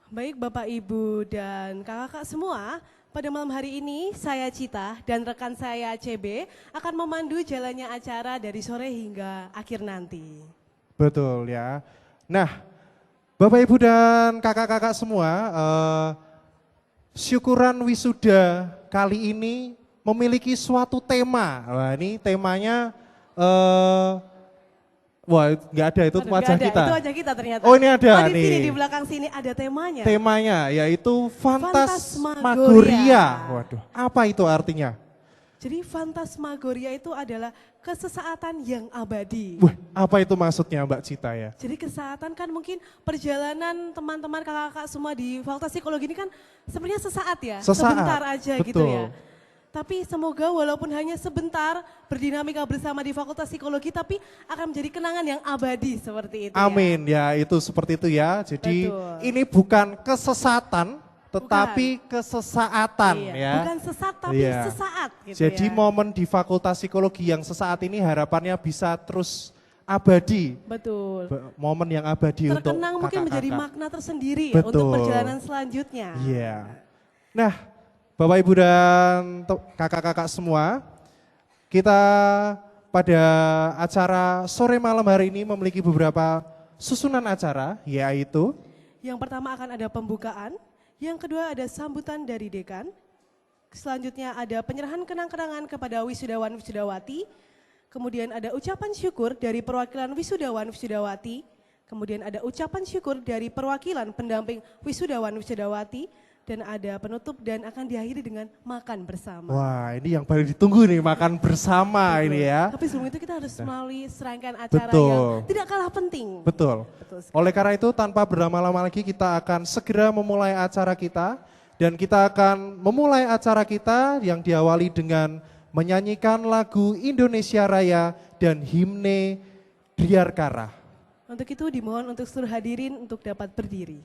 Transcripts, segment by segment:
Baik Bapak, Ibu, dan kakak-kakak semua, pada malam hari ini saya Cita dan rekan saya CB akan memandu jalannya acara dari sore hingga akhir nanti. Betul ya. Nah, Bapak Ibu dan kakak-kakak semua, syukuran wisuda kali ini memiliki suatu tema. Wah, ini temanya, wah nggak ada itu Aduh, wajah nggak ada, kita. itu wajah kita ternyata. Oh ini ada Oh, di nih. sini di belakang sini ada temanya. Temanya yaitu Fantasmagoria. Fantasmagoria. Waduh, apa itu artinya? Jadi fantasmagoria itu adalah kesesaatan yang abadi. Wah, apa itu maksudnya Mbak Cita ya? Jadi kesesaatan kan mungkin perjalanan teman-teman kakak-kakak semua di Fakultas Psikologi ini kan sebenarnya sesaat ya, Sesaat, sebentar aja gitu betul. ya. Tapi semoga walaupun hanya sebentar berdinamika bersama di Fakultas Psikologi tapi akan menjadi kenangan yang abadi seperti itu Amin ya, itu seperti itu ya. Jadi Betul. ini bukan kesesatan, tetapi kesesaatan Iya, ya. bukan sesat tapi Iya. sesaat gitu Jadi ya. momen di Fakultas Psikologi yang sesaat ini harapannya bisa terus abadi. Betul. Momen yang abadi untuk Terkenang mungkin menjadi kakak-kakak. makna tersendiri ya untuk Betul. perjalanan selanjutnya. Iya. Nah, Bapak Ibu dan kakak-kakak semua, kita pada acara sore malam hari ini memiliki beberapa susunan acara, yaitu Yang pertama akan ada pembukaan, yang kedua ada sambutan dari dekan, selanjutnya ada penyerahan kenang-kenangan kepada wisudawan-wisudawati, kemudian ada ucapan syukur dari perwakilan wisudawan-wisudawati, kemudian ada ucapan syukur dari perwakilan pendamping wisudawan-wisudawati, dan ada penutup dan akan diakhiri dengan makan bersama. wah ini yang paling ditunggu nih, makan bersama Betul. ini ya. Tapi sebelum itu kita harus melalui serangkaian acara Betul. yang tidak kalah penting. Betul. Betul sekali. Oleh karena itu tanpa berlama-lama lagi kita akan segera memulai acara kita. Dan kita akan memulai acara kita yang diawali dengan menyanyikan lagu Indonesia Raya dan himne Driarkara. Untuk itu dimohon untuk seluruh hadirin untuk dapat berdiri.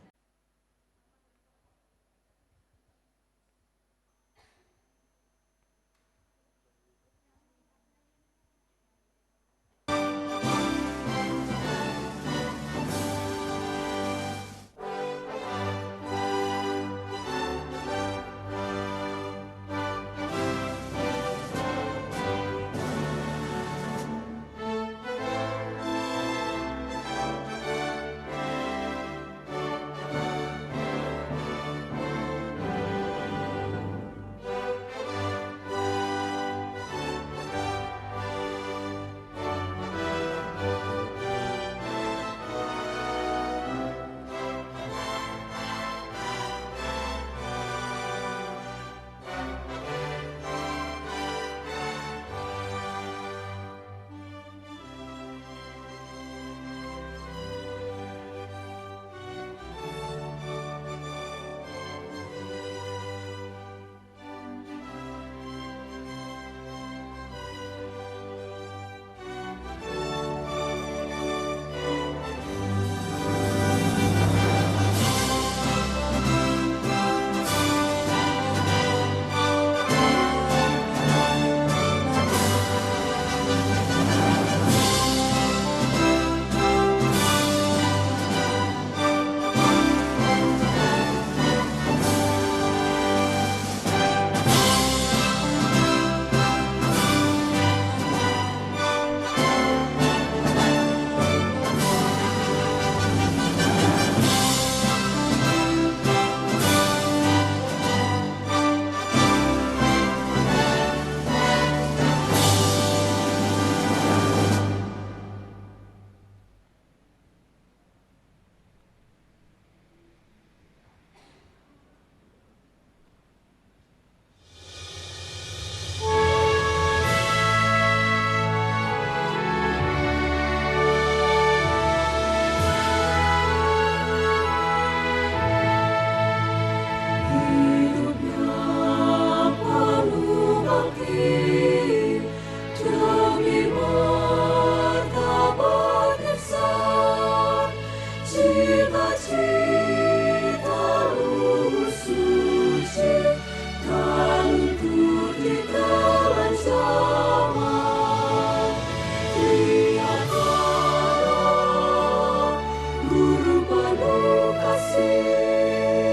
Guru penuh kasih.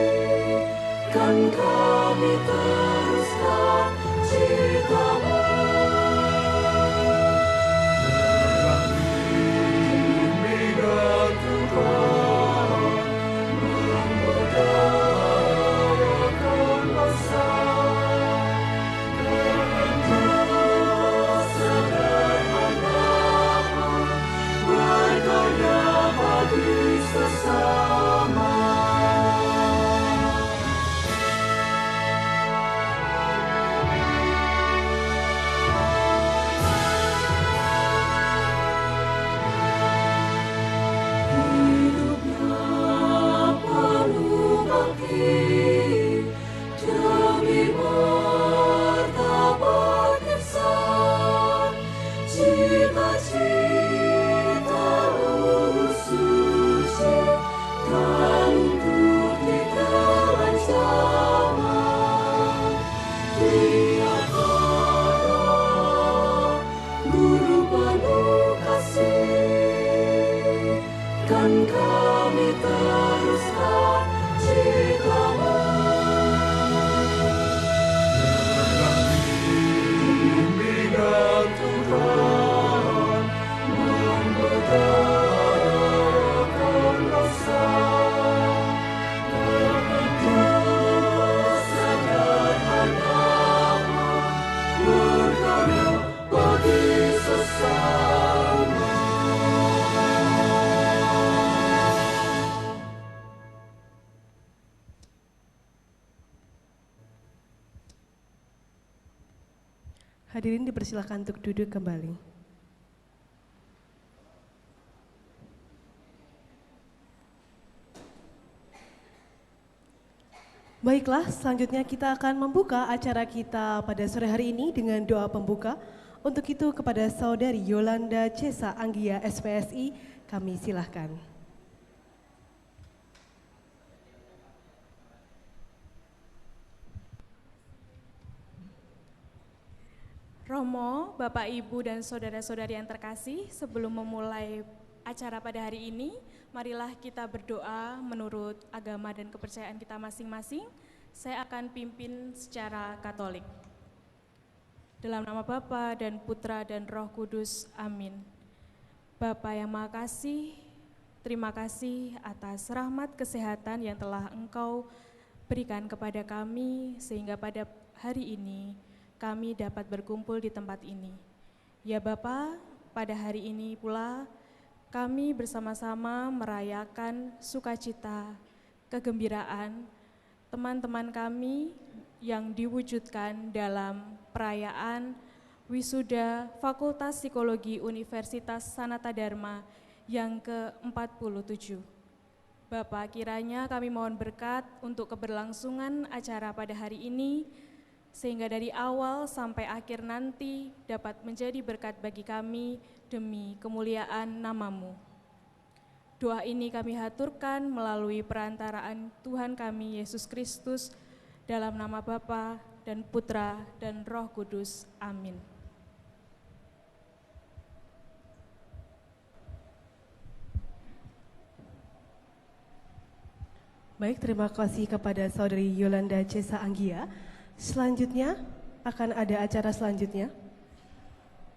kan kami teruskan citamu. Bimbingan Tuhan memberdayakan bangsa, kehendak sederhana berkarya bagi sesama. Kan kami teruskan citamu. Bimbingan Tuhan memberdayakan bangsa, kehendak sederhana berkarya bagi sesama. Hadirin dipersilakan untuk duduk kembali. Baiklah, selanjutnya kita akan membuka acara kita pada sore hari ini dengan doa pembuka. Untuk itu kepada Saudari Yolanda Cesa Anggia SPSI, kami silahkan. Romo, Bapak, Ibu, dan saudara-saudari yang terkasih, sebelum memulai acara pada hari ini, marilah kita berdoa menurut agama dan kepercayaan kita masing-masing. Saya akan pimpin secara Katolik. Dalam nama Bapa dan Putra dan Roh Kudus, amin. Bapa yang Maha Kasih, terima kasih atas rahmat kesehatan yang telah Engkau berikan kepada kami, sehingga pada hari ini kami dapat berkumpul di tempat ini. Ya Bapa, pada hari ini pula kami bersama-sama merayakan sukacita, kegembiraan teman-teman kami yang diwujudkan dalam perayaan wisuda Fakultas Psikologi Universitas Sanata Dharma yang ke-47. Bapak, kiranya kami mohon berkat untuk keberlangsungan acara pada hari ini, sehingga dari awal sampai akhir nanti dapat menjadi berkat bagi kami demi kemuliaan nama-Mu. Doa ini kami haturkan melalui perantaraan Tuhan kami Yesus Kristus, dalam nama Bapa dan Putra dan Roh Kudus. Amin. Baik, terima kasih kepada Saudari Yolanda Cesa Anggia. Selanjutnya akan ada acara selanjutnya.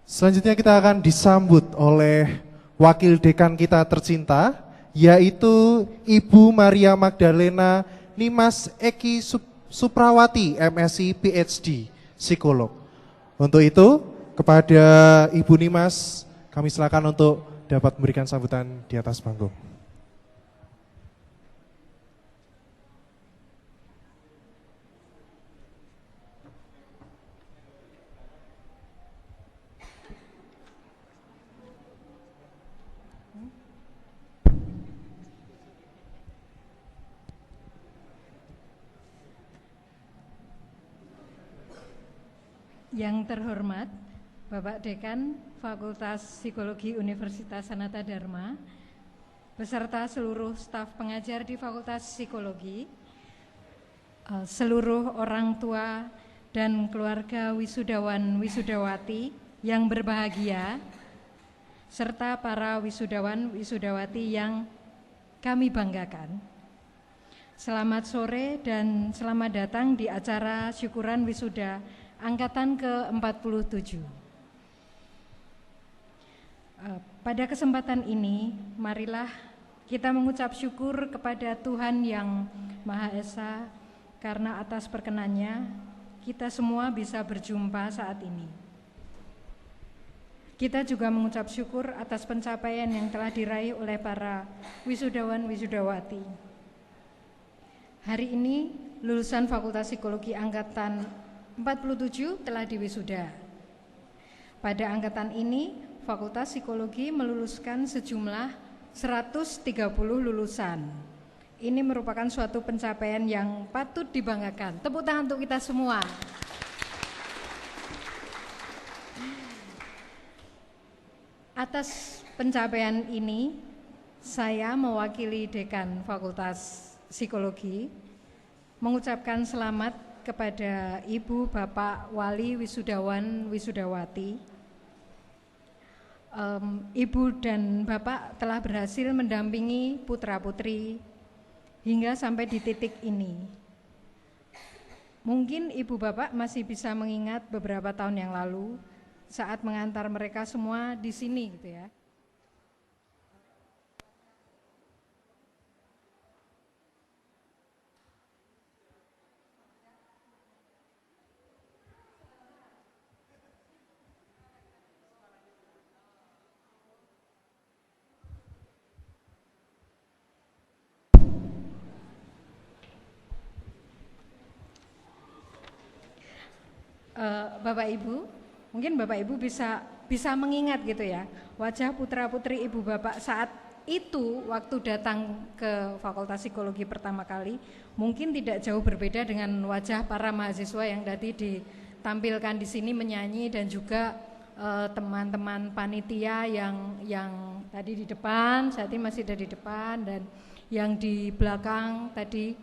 Selanjutnya kita akan disambut oleh wakil dekan kita tercinta, yaitu Ibu Maria Magdalena Nimas Eki Suprawati, MSc PhD, Psikolog. Untuk itu, kepada Ibu Nimas, kami silakan untuk dapat memberikan sambutan di atas panggung. Yang terhormat Bapak Dekan Fakultas Psikologi Universitas Sanata Dharma, beserta seluruh staf pengajar di Fakultas Psikologi, seluruh orang tua dan keluarga wisudawan wisudawati yang berbahagia, serta para wisudawan wisudawati yang kami banggakan. Selamat sore dan selamat datang di acara syukuran wisuda angkatan ke-47. Pada kesempatan ini, marilah kita mengucap syukur kepada Tuhan yang Maha Esa karena atas perkenannya kita semua bisa berjumpa saat ini. Kita juga mengucap syukur atas pencapaian yang telah diraih oleh para wisudawan-wisudawati. Hari ini lulusan Fakultas Psikologi angkatan 47 telah diwisuda. Pada angkatan ini, Fakultas Psikologi meluluskan sejumlah 130 lulusan. Ini merupakan suatu pencapaian yang patut dibanggakan. Tepuk tangan untuk kita semua. Atas pencapaian ini, saya mewakili Dekan Fakultas Psikologi mengucapkan selamat kepada Ibu Bapak Wali Wisudawan Wisudawati. Ibu dan Bapak telah berhasil mendampingi putra-putri hingga sampai di titik ini. Mungkin Ibu Bapak masih bisa mengingat beberapa tahun yang lalu saat mengantar mereka semua di sini gitu ya. Bapak Ibu, mungkin Bapak Ibu bisa mengingat gitu ya, wajah putra-putri Ibu Bapak saat itu waktu datang ke Fakultas Psikologi pertama kali, mungkin tidak jauh berbeda dengan wajah para mahasiswa yang tadi ditampilkan di sini menyanyi dan juga teman-teman panitia yang tadi di depan, saat ini masih ada di depan, dan yang di belakang tadi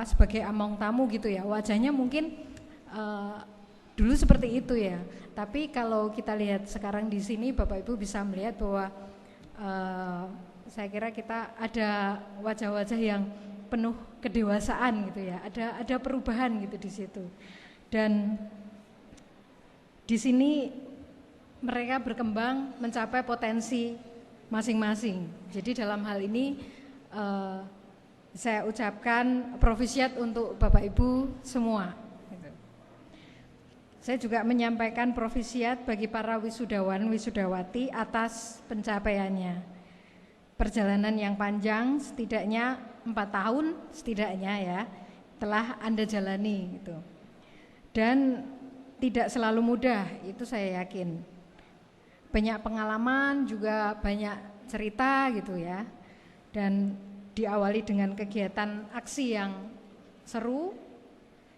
sebagai among tamu gitu ya, wajahnya mungkin dulu seperti itu ya. Tapi kalau kita lihat sekarang di sini, Bapak Ibu bisa melihat bahwa saya kira kita ada wajah-wajah yang penuh kedewasaan gitu ya. Ada perubahan gitu di situ. Dan di sini mereka berkembang mencapai potensi masing-masing. Jadi dalam hal ini saya ucapkan provisiat untuk Bapak Ibu semua. Saya juga menyampaikan provisiat bagi para wisudawan wisudawati atas pencapaiannya. Perjalanan yang panjang, setidaknya 4 tahun setidaknya ya, telah Anda jalani gitu. Dan tidak selalu mudah, itu saya yakin. Banyak pengalaman, juga banyak cerita gitu ya. Dan diawali dengan kegiatan aksi yang seru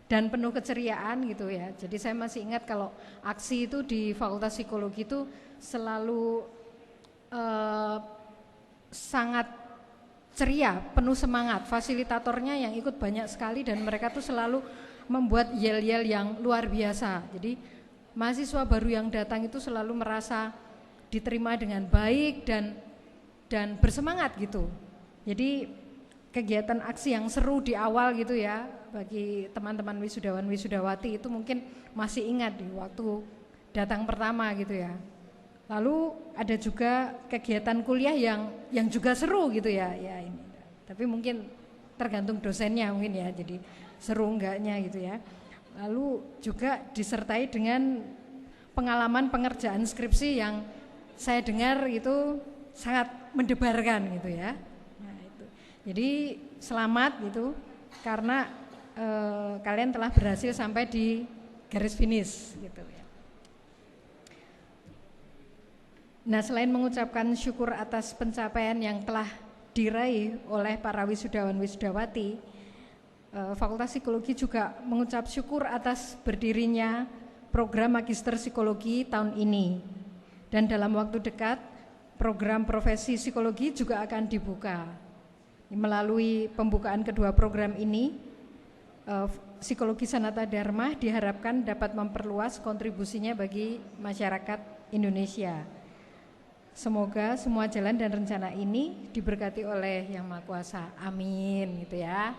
dan penuh keceriaan gitu ya. Jadi saya masih ingat kalau aksi itu di Fakultas Psikologi itu selalu sangat ceria, penuh semangat. Fasilitatornya yang ikut banyak sekali dan mereka tuh selalu membuat yel-yel yang luar biasa. Jadi mahasiswa baru yang datang itu selalu merasa diterima dengan baik dan bersemangat gitu. Jadi kegiatan aksi yang seru di awal gitu ya, bagi teman-teman wisudawan wisudawati itu mungkin masih ingat di waktu datang pertama gitu ya. Lalu ada juga kegiatan kuliah yang juga seru gitu ya ini. Tapi mungkin tergantung dosennya mungkin ya, jadi seru enggaknya gitu ya. Lalu juga disertai dengan pengalaman pengerjaan skripsi yang saya dengar itu sangat mendebarkan gitu ya. Nah, itu. Jadi selamat gitu karena kalian telah berhasil sampai di garis finish gitu ya. Nah, selain mengucapkan syukur atas pencapaian yang telah diraih oleh para wisudawan wisudawati, Fakultas Psikologi juga mengucap syukur atas berdirinya program Magister Psikologi tahun ini. Dan dalam waktu dekat, program profesi psikologi juga akan dibuka. Melalui pembukaan kedua program ini, Psikologi Sanata Dharma diharapkan dapat memperluas kontribusinya bagi masyarakat Indonesia. Semoga semua jalan dan rencana ini diberkati oleh Yang Maha Kuasa. Amin gitu ya.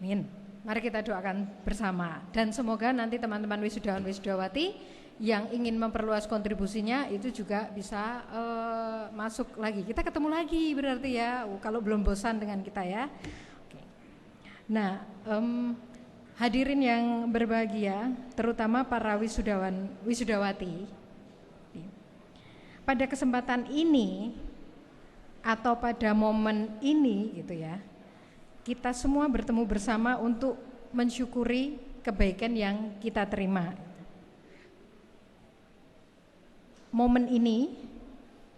Amin. Mari kita doakan bersama. Dan semoga nanti teman-teman wisudawan wisudawati yang ingin memperluas kontribusinya itu juga bisa masuk lagi. Kita ketemu lagi berarti ya, kalau belum bosan dengan kita ya. Oke. Nah, hadirin yang berbahagia, terutama para wisudawan wisudawati. Pada kesempatan ini atau pada momen ini gitu ya, kita semua bertemu bersama untuk mensyukuri kebaikan yang kita terima. Momen ini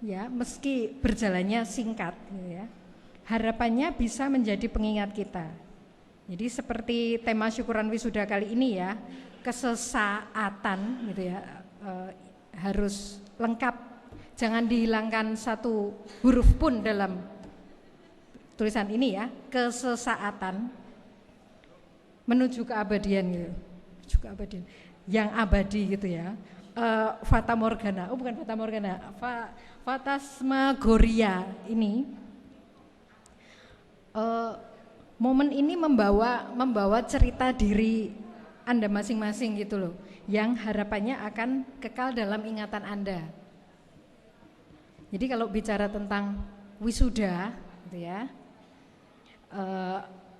ya, meski berjalannya singkat gitu ya, harapannya bisa menjadi pengingat kita. Jadi seperti tema syukuran wisuda kali ini ya, kesesaatan gitu ya, harus lengkap. Jangan dihilangkan satu huruf pun dalam tulisan ini ya, kesesaatan menuju keabadian gitu. Menuju keabadian. Yang abadi gitu ya. Fata Morgana, bukan Fata Morgana, Fatasmagoria ini. Momen ini membawa cerita diri Anda masing-masing gitu loh, yang harapannya akan kekal dalam ingatan Anda. Jadi kalau bicara tentang wisuda gitu ya,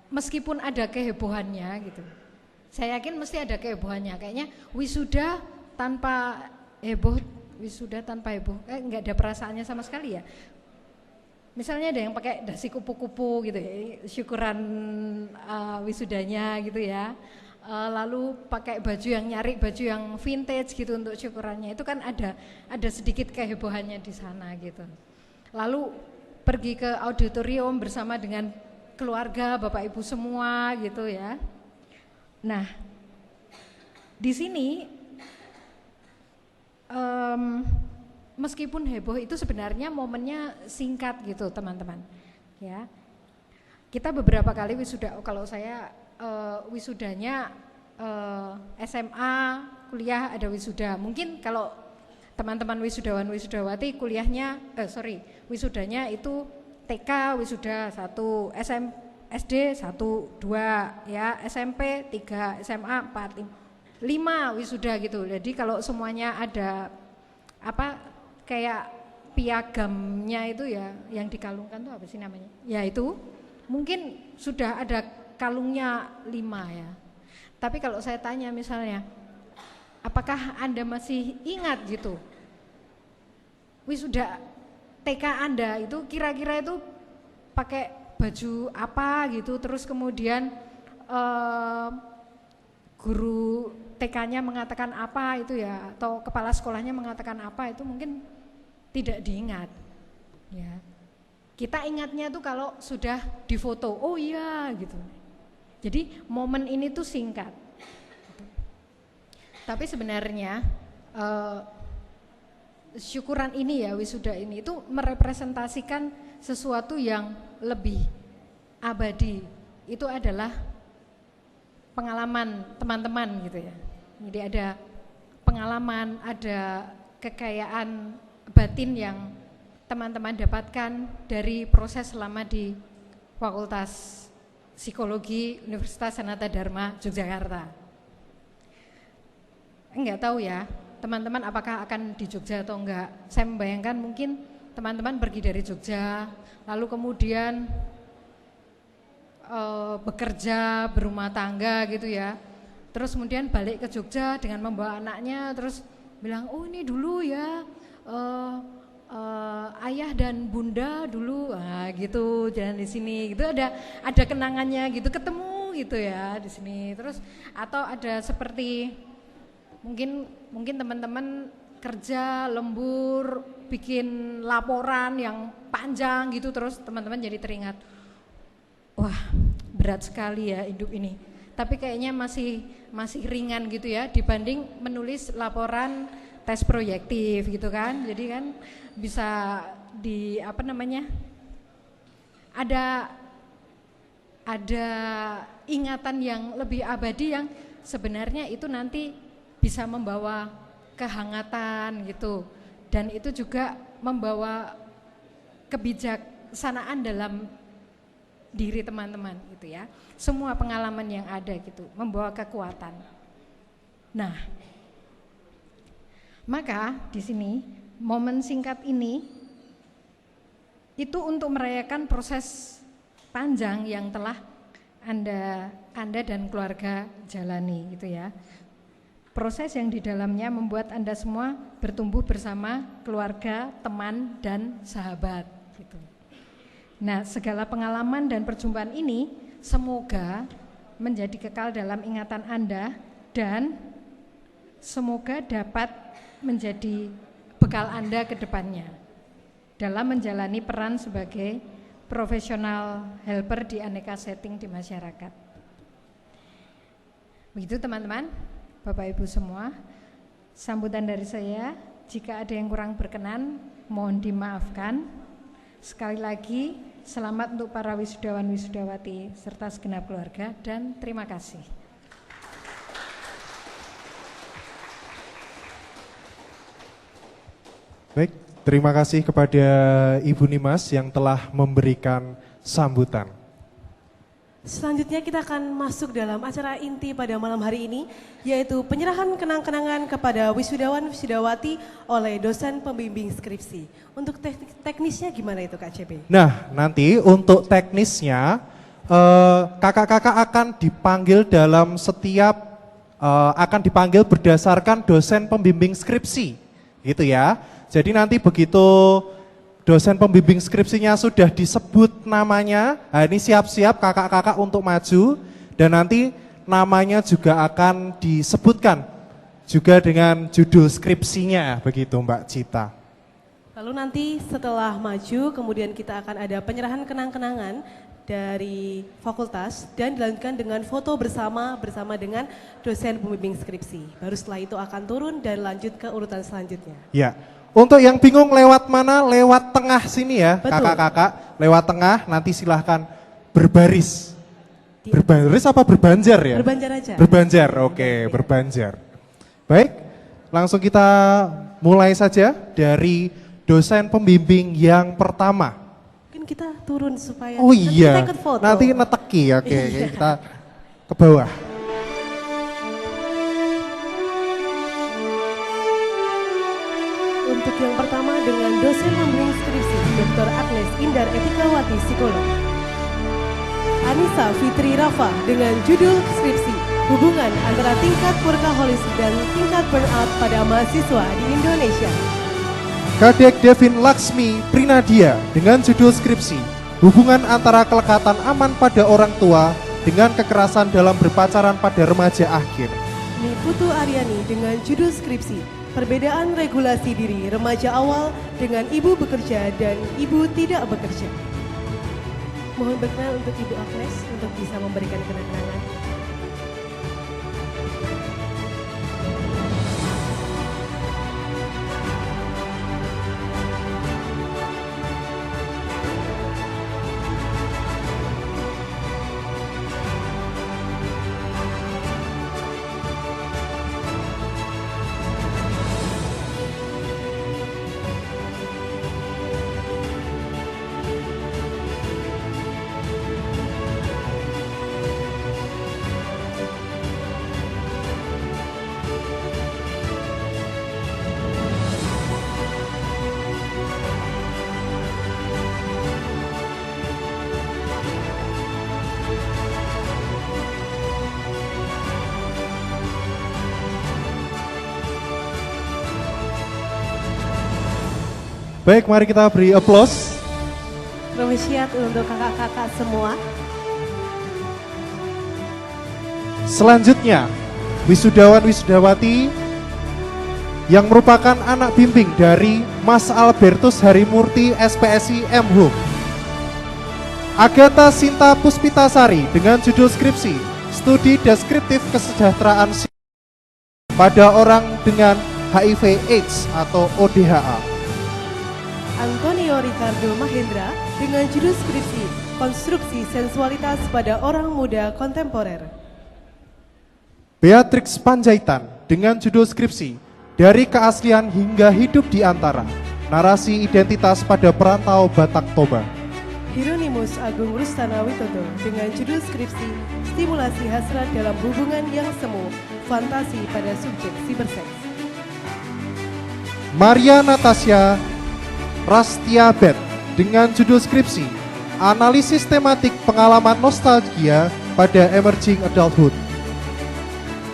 meskipun ada kehebohannya gitu, saya yakin mesti ada kehebohannya. Kayaknya wisuda tanpa heboh, nggak ada perasaannya sama sekali ya. Misalnya ada yang pakai dasi kupu-kupu gitu ya, syukuran wisudanya gitu ya. Lalu pakai baju yang nyari baju yang vintage gitu untuk syukurannya, itu kan ada sedikit kehebohannya di sana gitu. Lalu pergi ke auditorium bersama dengan keluarga, Bapak Ibu semua gitu ya. Nah, di sini meskipun heboh itu sebenarnya momennya singkat gitu teman-teman ya. Kita beberapa kali wisuda, kalau saya wisudanya SMA, kuliah ada wisuda. Mungkin kalau teman-teman wisudawan wisudawati kuliahnya wisudanya itu TK wisuda 1, SD 1, 2 ya, SMP 3, SMA 4, 5 wisuda gitu. Jadi kalau semuanya ada kayak piagamnya itu ya, yang dikalungkan tuh apa sih namanya? Ya itu mungkin sudah ada kalungnya 5 ya. Tapi kalau saya tanya misalnya, apakah Anda masih ingat gitu wisuda TK Anda itu kira-kira itu pakai baju apa gitu, terus kemudian guru TK-nya mengatakan apa itu ya, atau kepala sekolahnya mengatakan apa, itu mungkin tidak diingat ya. Kita ingatnya tuh kalau sudah difoto, oh iya gitu. Jadi momen ini tuh singkat. Tapi sebenarnya syukuran ini ya, wisuda ini itu merepresentasikan sesuatu yang lebih abadi. Itu adalah pengalaman teman-teman gitu ya. Jadi ada pengalaman, ada kekayaan batin yang teman-teman dapatkan dari proses selama di Fakultas Psikologi Universitas Sanata Dharma Yogyakarta. Enggak tahu ya teman-teman apakah akan di Jogja atau enggak. Saya membayangkan mungkin teman-teman pergi dari Jogja, lalu kemudian bekerja, berumah tangga gitu ya. Terus kemudian balik ke Jogja dengan membawa anaknya, terus bilang, oh ini dulu ya ayah dan bunda dulu, gitu jalan di sini, gitu ada kenangannya gitu, ketemu gitu ya di sini. Terus atau ada seperti mungkin teman-teman kerja lembur, bikin laporan yang panjang gitu, terus teman-teman jadi teringat, wah berat sekali ya hidup ini. Tapi kayaknya masih ringan gitu ya dibanding menulis laporan tes proyektif gitu kan. Jadi kan bisa ada ingatan yang lebih abadi yang sebenarnya itu nanti bisa membawa kehangatan gitu. Dan itu juga membawa kebijaksanaan dalam diri teman-teman gitu ya. Semua pengalaman yang ada gitu membawa kekuatan. Nah, maka di sini momen singkat ini itu untuk merayakan proses panjang yang telah Anda dan keluarga jalani gitu ya. Proses yang di dalamnya membuat Anda semua bertumbuh bersama keluarga, teman, dan sahabat gitu. Nah, segala pengalaman dan perjumpaan ini semoga menjadi kekal dalam ingatan Anda dan semoga dapat menjadi bekal Anda ke depannya dalam menjalani peran sebagai profesional helper di aneka setting di masyarakat. Begitu teman-teman, Bapak Ibu semua, sambutan dari saya. Jika ada yang kurang berkenan, mohon dimaafkan. Sekali lagi, selamat untuk para wisudawan wisudawati serta segenap keluarga dan terima kasih. Baik, terima kasih kepada Ibu Nimas yang telah memberikan sambutan. Selanjutnya kita akan masuk dalam acara inti pada malam hari ini, yaitu penyerahan kenang-kenangan kepada wisudawan wisudawati oleh dosen pembimbing skripsi. Untuk teknisnya gimana itu Kak CB? Nah, nanti untuk teknisnya kakak-kakak akan dipanggil dalam setiap akan dipanggil berdasarkan dosen pembimbing skripsi, gitu ya. Jadi nanti begitu dosen pembimbing skripsinya sudah disebut namanya, nah ini siap-siap kakak-kakak untuk maju dan nanti namanya juga akan disebutkan juga dengan judul skripsinya, begitu Mbak Cita. Lalu nanti setelah maju kemudian kita akan ada penyerahan kenang-kenangan dari fakultas dan dilanjutkan dengan foto bersama dengan dosen pembimbing skripsi. Baru setelah itu akan turun dan lanjut ke urutan selanjutnya. Ya. Untuk yang bingung lewat mana, lewat tengah sini ya. Betul. Kakak-kakak, lewat tengah nanti silahkan berbaris. Berbaris apa berbanjar ya? Berbanjar aja. Berbanjar, oke, berbanjar. Baik, langsung kita mulai saja dari dosen pembimbing yang pertama. Mungkin kita turun supaya Oh nanti iya, kita ikut foto. nanti neteki ya, oke, Iya. kita ke bawah. Untuk yang pertama dengan dosen pembimbing skripsi Dr. Agnes Indar Etikawati Psikolog. Anissa Fitri Rafa dengan judul skripsi Hubungan antara tingkat workaholic dan tingkat burnout pada mahasiswa di Indonesia. Kadek Devin Laksmi Prinadia dengan judul skripsi Hubungan antara kelekatan aman pada orang tua dengan kekerasan dalam berpacaran pada remaja akhir. Niputu Aryani dengan judul skripsi Perbedaan regulasi diri remaja awal dengan ibu bekerja dan ibu tidak bekerja. Mohon berkenan untuk Ibu Agnes untuk bisa memberikan kenang-kenangan. Baik, mari kita beri aplaus. Proficiat untuk kakak-kakak semua. Selanjutnya, wisudawan wisudawati yang merupakan anak bimbing dari Mas Albertus Harimurti SPSI M Hum. Agatha Sinta Puspitasari dengan judul skripsi Studi Deskriptif Kesejahteraan pada orang dengan HIV AIDS atau ODHA. Antonio Ricardo Mahendra dengan judul skripsi Konstruksi Sensualitas pada Orang Muda Kontemporer. Beatrix Panjaitan dengan judul skripsi Dari Keaslian Hingga Hidup di Antara narasi identitas pada perantau Batak Toba. Hieronymus Agung Rustana Witodo dengan judul skripsi Stimulasi Hasrat dalam Hubungan yang Semu, Fantasi pada Subjek Siberseks. Maria Natasha Rastiabet dengan judul skripsi Analisis Tematik Pengalaman Nostalgia pada Emerging Adulthood.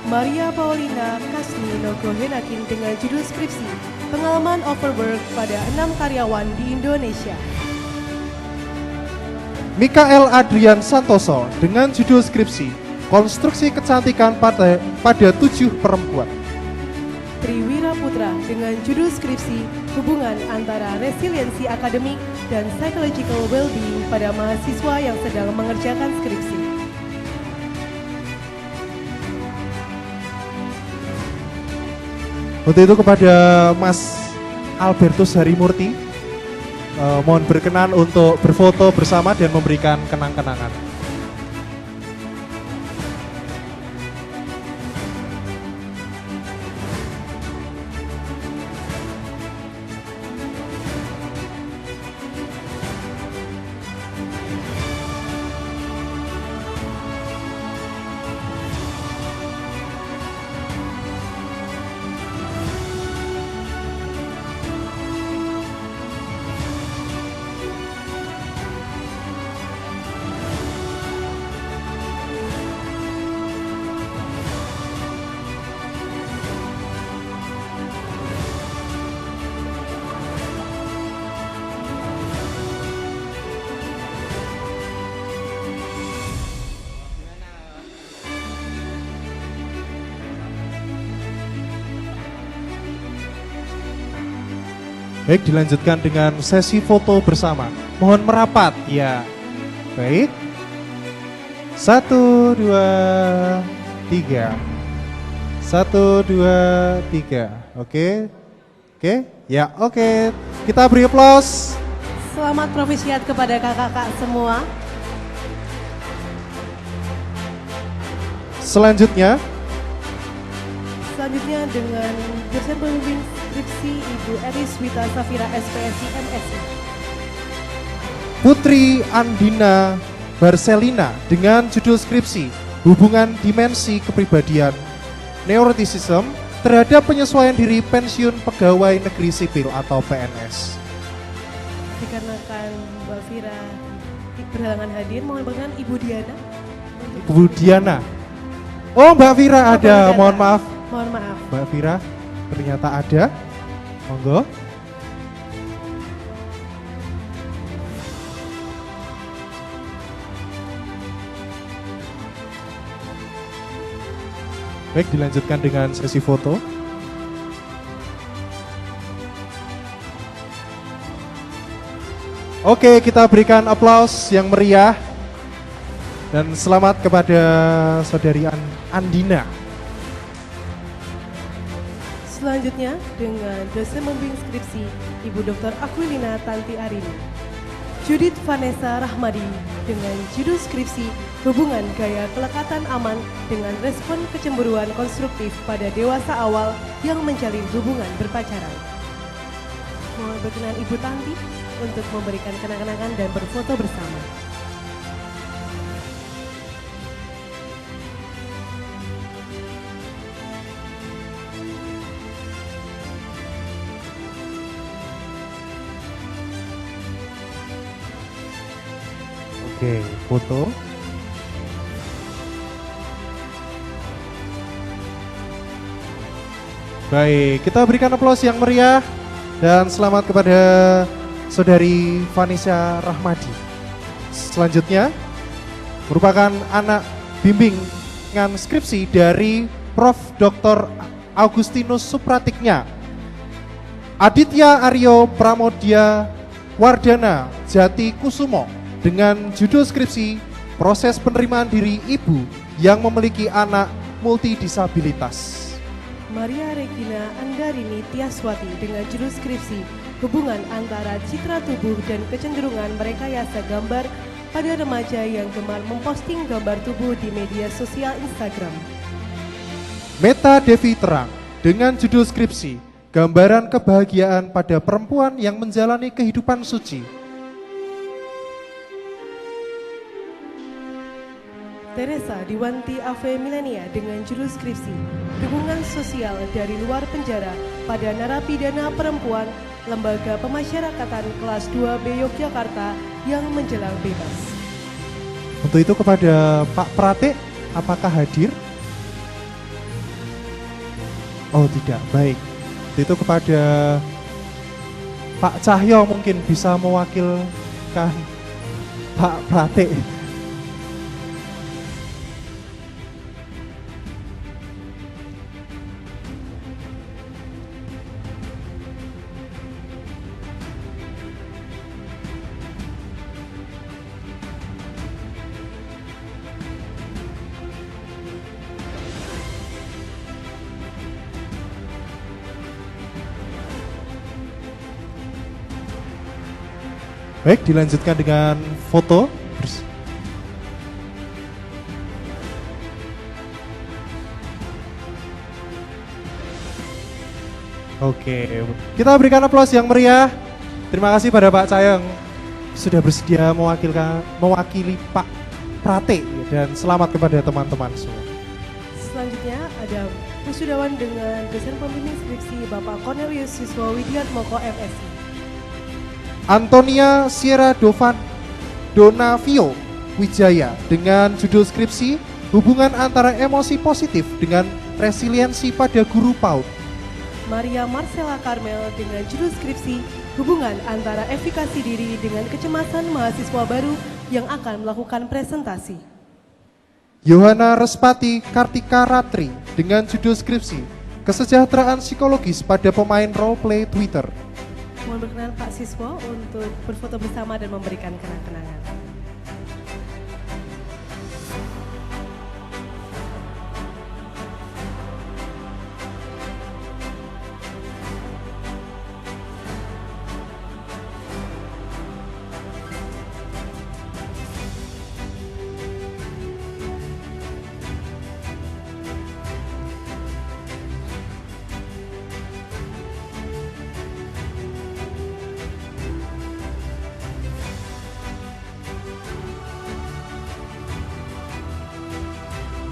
Maria Paulina Kasni Nogohenakin dengan judul skripsi Pengalaman Overwork pada 6 karyawan di Indonesia. Mikael Adrian Santoso dengan judul skripsi Konstruksi Kecantikan pada 7 Perempuan. Triwira Putra dengan judul skripsi Hubungan antara resiliensi akademik dan psychological well-being pada mahasiswa yang sedang mengerjakan skripsi. Untuk itu kepada Mas Albertus Harimurti, mohon berkenan untuk berfoto bersama dan memberikan kenang-kenangan. Baik, dilanjutkan dengan sesi foto bersama. Mohon merapat, ya. Baik. 1, 2, 3. 1, 2, 3. Oke. Oke. Ya, oke. Kita beri aplaus. Selamat profisiat kepada kakak-kakak semua. Selanjutnya dengan dosen pembimbing skripsi Ibu Eris Wita Safira SPSI MSI. Putri Andina Barcelina dengan judul skripsi Hubungan Dimensi Kepribadian Neuroticism terhadap penyesuaian diri pensiun pegawai negeri sipil atau PNS. Dikarenakan Mbak Fira berhalangan hadir, mohon berkenan Ibu Diana. Ibu Diana. Oh, Mbak Fira ada, mohon maaf. Mohon maaf. Mbak Fira ternyata ada. Monggo. Baik, dilanjutkan dengan sesi foto. Oke, kita berikan aplaus yang meriah. Dan selamat kepada saudari Andina. Selanjutnya dengan dosen pembimbing skripsi Ibu Dr. Aquilina Tanti Arini. Judith Vanessa Rahmadi dengan judul skripsi Hubungan Gaya Kelekatan Aman dengan Respon Kecemburuan Konstruktif pada Dewasa Awal yang Menjalin Hubungan Berpacaran. Mohon berkenan Ibu Tanti untuk memberikan kenang-kenangan dan berfoto bersama. Oke, foto. Baik, kita berikan aplaus yang meriah dan selamat kepada saudari Vanessa Rahmadi. Selanjutnya merupakan anak bimbingan skripsi dari Prof. Dr. Augustinus Supratiknya, Aditya Aryo Pramodya Wardana Jati Kusumo dengan judul skripsi Proses Penerimaan Diri Ibu yang Memiliki Anak Multidisabilitas. Maria Regina Andarini Tiaswati dengan judul skripsi Hubungan Antara Citra Tubuh dan Kecenderungan Merekayasa Gambar pada Remaja yang Gemar Memposting Gambar Tubuh di Media Sosial Instagram. Meta Devi Terang dengan judul skripsi gambaran kebahagiaan pada perempuan yang menjalani kehidupan suci. Teresa Diwanti Ave Milenia dengan judul skripsi Dukungan Sosial dari Luar Penjara pada Narapidana Perempuan Lembaga Pemasyarakatan kelas 2B Yogyakarta yang menjelang bebas. Untuk itu kepada Pak Prate, apakah hadir? Oh tidak, baik. Untuk itu kepada Pak Cahyo mungkin bisa mewakilkan Pak Prate. Baik, dilanjutkan dengan foto. Oke, kita berikan aplaus yang meriah. Terima kasih pada Pak Cayeng sudah bersedia mewakili Pak Prate, dan selamat kepada teman-teman semua. Selanjutnya ada wisudawan dengan dosen pembimbing skripsi Bapak Cornelius Siswa Widiatmoko MSI. Antonia Sierra Donavio Wijaya dengan judul skripsi Hubungan antara emosi positif dengan resiliensi pada guru PAUD. Maria Marcella Carmel dengan judul skripsi Hubungan antara efikasi diri dengan kecemasan mahasiswa baru yang akan melakukan presentasi. Yohana Respati Kartika Ratri dengan judul skripsi Kesejahteraan Psikologis pada Pemain Roleplay Twitter. Mohon berkenan Pak Siswo untuk berfoto bersama dan memberikan kenang-kenangan.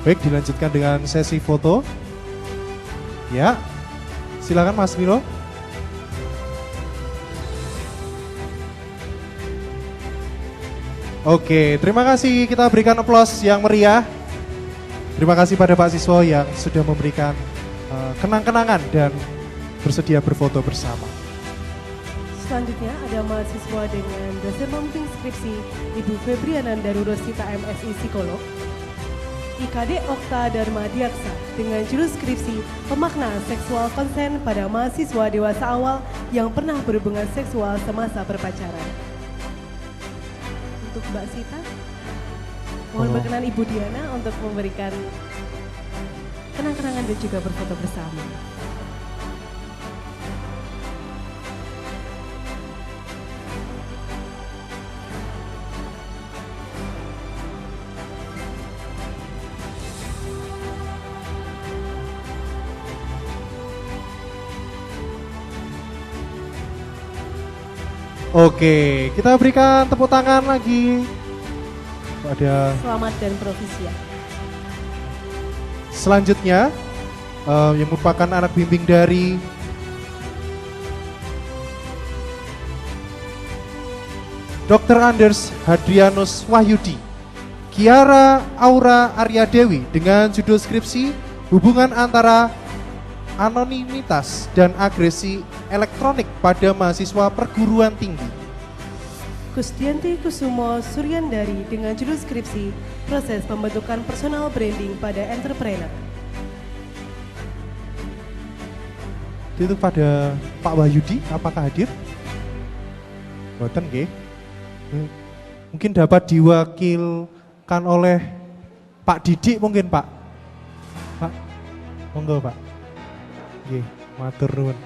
Baik, dilanjutkan dengan sesi foto. Ya, silakan Mas Milo. Oke, terima kasih, kita berikan aplaus yang meriah. Terima kasih pada Pak Siswo yang sudah memberikan kenang-kenangan dan bersedia berfoto bersama. Selanjutnya ada mahasiswa dengan dosen pembimbing skripsi Ibu Febriana Darurosita MSI Psikolog. IKD Okta Dharma Diaksa dengan judul skripsi Pemakna Seksual Konsen pada Mahasiswa Dewasa Awal yang pernah berhubungan seksual semasa berpacaran. Untuk Mbak Sita, mohon berkenan Ibu Diana untuk memberikan kenang-kenangan dan juga berfoto bersama. Oke, kita berikan tepuk tangan lagi. Ada Selamat dan Provisia. selanjutnya yang merupakan anak bimbing dari Dr. Anders Hadrianus Wahyudi, Kiara Aura Arya Dewi dengan judul skripsi Hubungan antara Anonimitas dan Agresi Elektronik pada Mahasiswa Perguruan Tinggi. Kusdianti Kusumo Suryandari dengan judul skripsi Proses Pembentukan Personal Branding pada Entrepreneur. Itu pada Pak Wahyudi, apakah hadir? Boten nggih. Mungkin dapat diwakilkan oleh Pak Didik mungkin Pak. Pak, monggo Pak. Nggih, matur nuwun.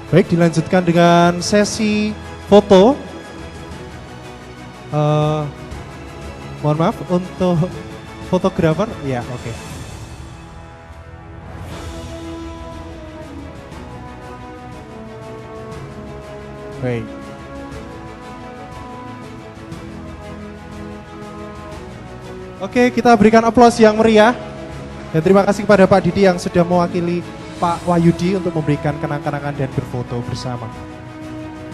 Baik, dilanjutkan dengan sesi foto. Mohon maaf untuk fotografer, ya oke. Baik. Oke, kita berikan aplaus yang meriah. Dan terima kasih kepada Pak Didi yang sudah mewakili Pak Wahyudi untuk memberikan kenang-kenangan dan berfoto bersama.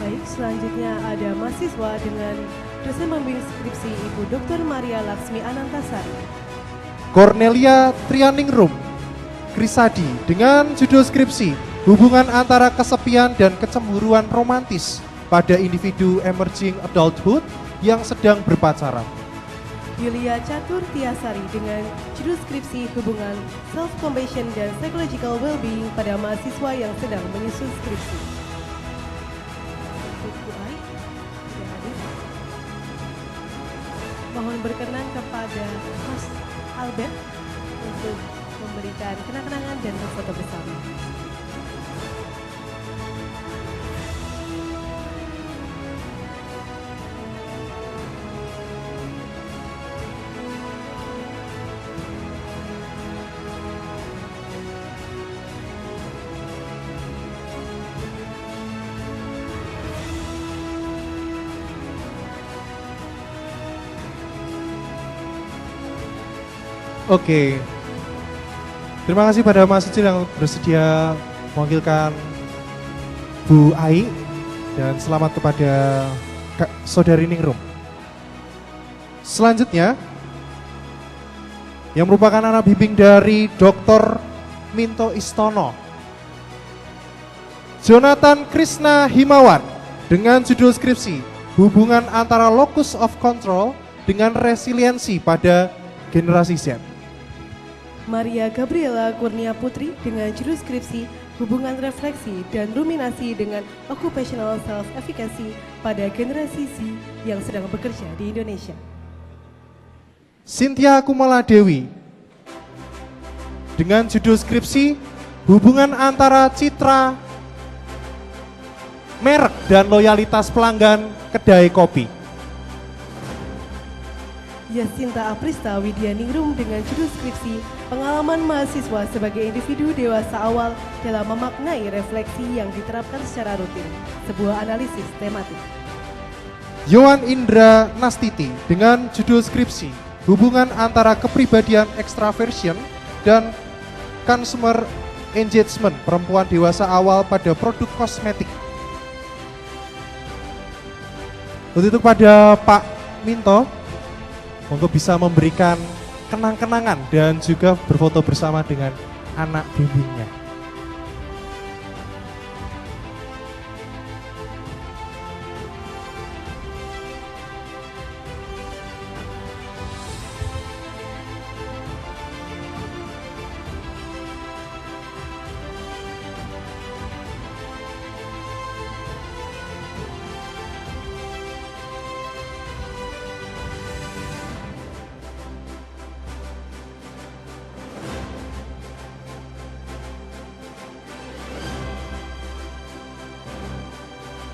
Baik, selanjutnya ada mahasiswa dengan dosen pembimbing skripsi Ibu Dr. Maria Laksmi Anantasari. Cornelia Trianingrum Krisadi dengan judul skripsi Hubungan antara kesepian dan kecemburuan romantis pada individu emerging adulthood yang sedang berpacaran. Yulia Catur Tiasari dengan judul skripsi Hubungan Self-Compassion dan Psychological Well-being pada mahasiswa yang sedang menyusun skripsi. Bu Ai, sudah hadir. Mohon berkenan kepada Mas Albert untuk memberikan kenang-kenangan dan berfoto bersama. Oke. Terima kasih pada Mas Sucil yang bersedia mewakilkan Bu Ai dan selamat kepada Saudari Ningrum. Selanjutnya yang merupakan anak bimbing dari Dr. Minto Istono, Jonathan Krishna Himawan dengan judul skripsi Hubungan antara locus of control dengan resiliensi pada generasi Z. Maria Gabriela Kurnia Putri dengan judul skripsi Hubungan refleksi dan ruminasi dengan occupational self-efficacy pada generasi Z yang sedang bekerja di Indonesia. Cynthia Kumala Dewi dengan judul skripsi Hubungan antara citra merek dan loyalitas pelanggan kedai kopi. Yasinta Aprista Widya Ningrum dengan judul skripsi Pengalaman mahasiswa sebagai individu dewasa awal dalam memaknai refleksi yang diterapkan secara rutin, sebuah analisis tematik. Yohan Indra Nastiti dengan judul skripsi Hubungan antara kepribadian extraversion dan consumer engagement perempuan dewasa awal pada produk kosmetik. Untuk pada Pak Minto, untuk bisa memberikan kenang-kenangan dan juga berfoto bersama dengan anak bimbingnya.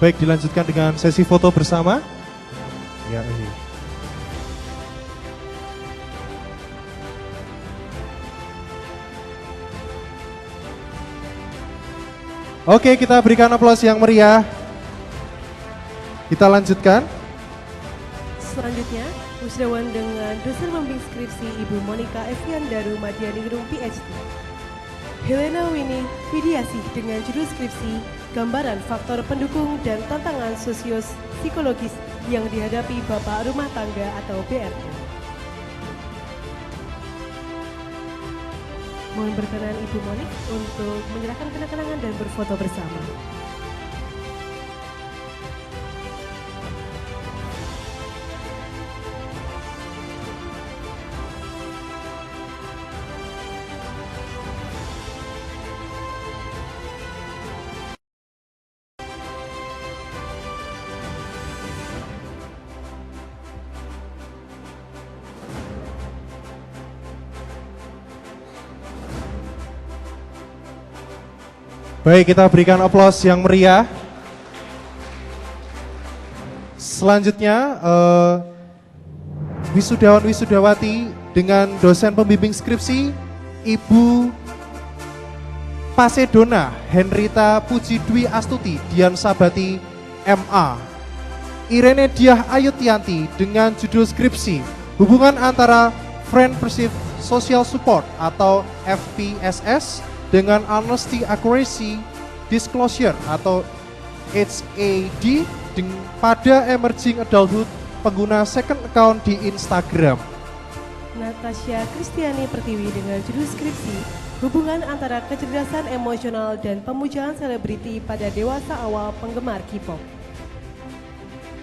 Baik, dilanjutkan dengan sesi foto bersama. Ya, ini. Oke, kita berikan aplaus yang meriah. Kita lanjutkan. Selanjutnya, wisudawan dengan dosen pembimbing skripsi Ibu Monica Evian Daru Madyaningrum PhD. Helena Winnie Widiasih dengan judul skripsi Gambaran Faktor Pendukung dan Tantangan Sosio-Psikologis yang dihadapi Bapak Rumah Tangga atau BRT. Mohon berkenan Ibu Monik untuk menyerahkan kenang-kenangan dan berfoto bersama. Baik, kita berikan aplaus yang meriah. Selanjutnya, wisudawan wisudawati dengan dosen pembimbing skripsi, Ibu Pasedona Henrita Puji Dwi Astuti Dian Sabati MA. Irene Diah Ayutianti dengan judul skripsi hubungan antara Friendship Social Support atau FPSS dengan Honesty Accuracy Disclosure atau HAD pada emerging adulthood pengguna second account di Instagram. Natasha Kristiani Pertiwi dengan judul skripsi hubungan antara kecerdasan emosional dan pemujaan selebriti pada dewasa awal penggemar K-pop.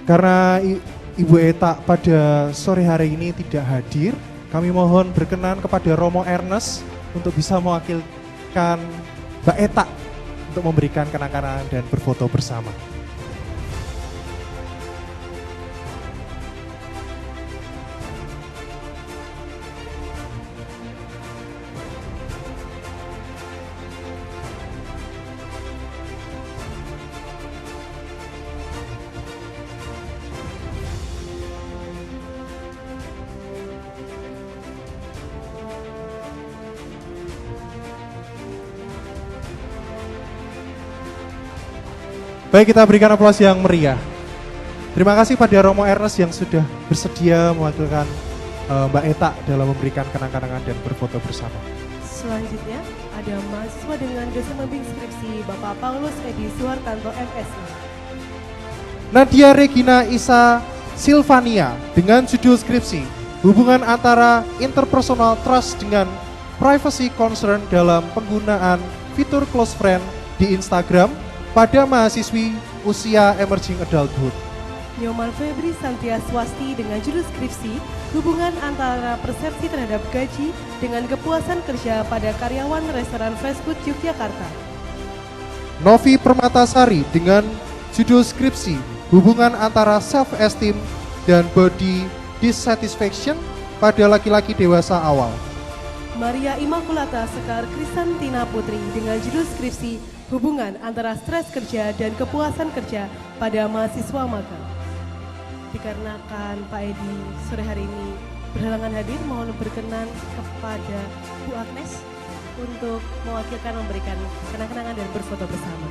Karena Ibu Eta pada sore hari ini tidak hadir, kami mohon berkenan kepada Romo Ernest untuk bisa mewakilkan Mbak Eta untuk memberikan kenang-kenangan dan berfoto bersama. Baik, kita berikan aplaus yang meriah. Terima kasih pada Romo Ernest yang sudah bersedia mewakilkan Mbak Eta dalam memberikan kenang-kenangan dan berfoto bersama. Selanjutnya ada mahasiswa dengan dosen pembimbing skripsi Bapak Paulus Edi Suhartanto MSI. Nadia Regina Isa Silvania dengan judul skripsi hubungan antara interpersonal trust dengan privacy concern dalam penggunaan fitur close friend di Instagram pada mahasiswi usia emerging adulthood. Nyoman Febri Santia Swasti dengan judul skripsi hubungan antara persepsi terhadap gaji dengan kepuasan kerja pada karyawan restoran fast food Yogyakarta. Novi Permatasari dengan judul skripsi hubungan antara self-esteem dan body dissatisfaction pada laki-laki dewasa awal. Maria Immaculata Sekar Krisantina Putri dengan judul skripsi hubungan antara stres kerja dan kepuasan kerja pada mahasiswa magang. Dikarenakan Pak Edi sore hari ini berhalangan hadir, mohon berkenan kepada Bu Agnes untuk mewakilkan memberikan kenang-kenangan dan berfoto bersama.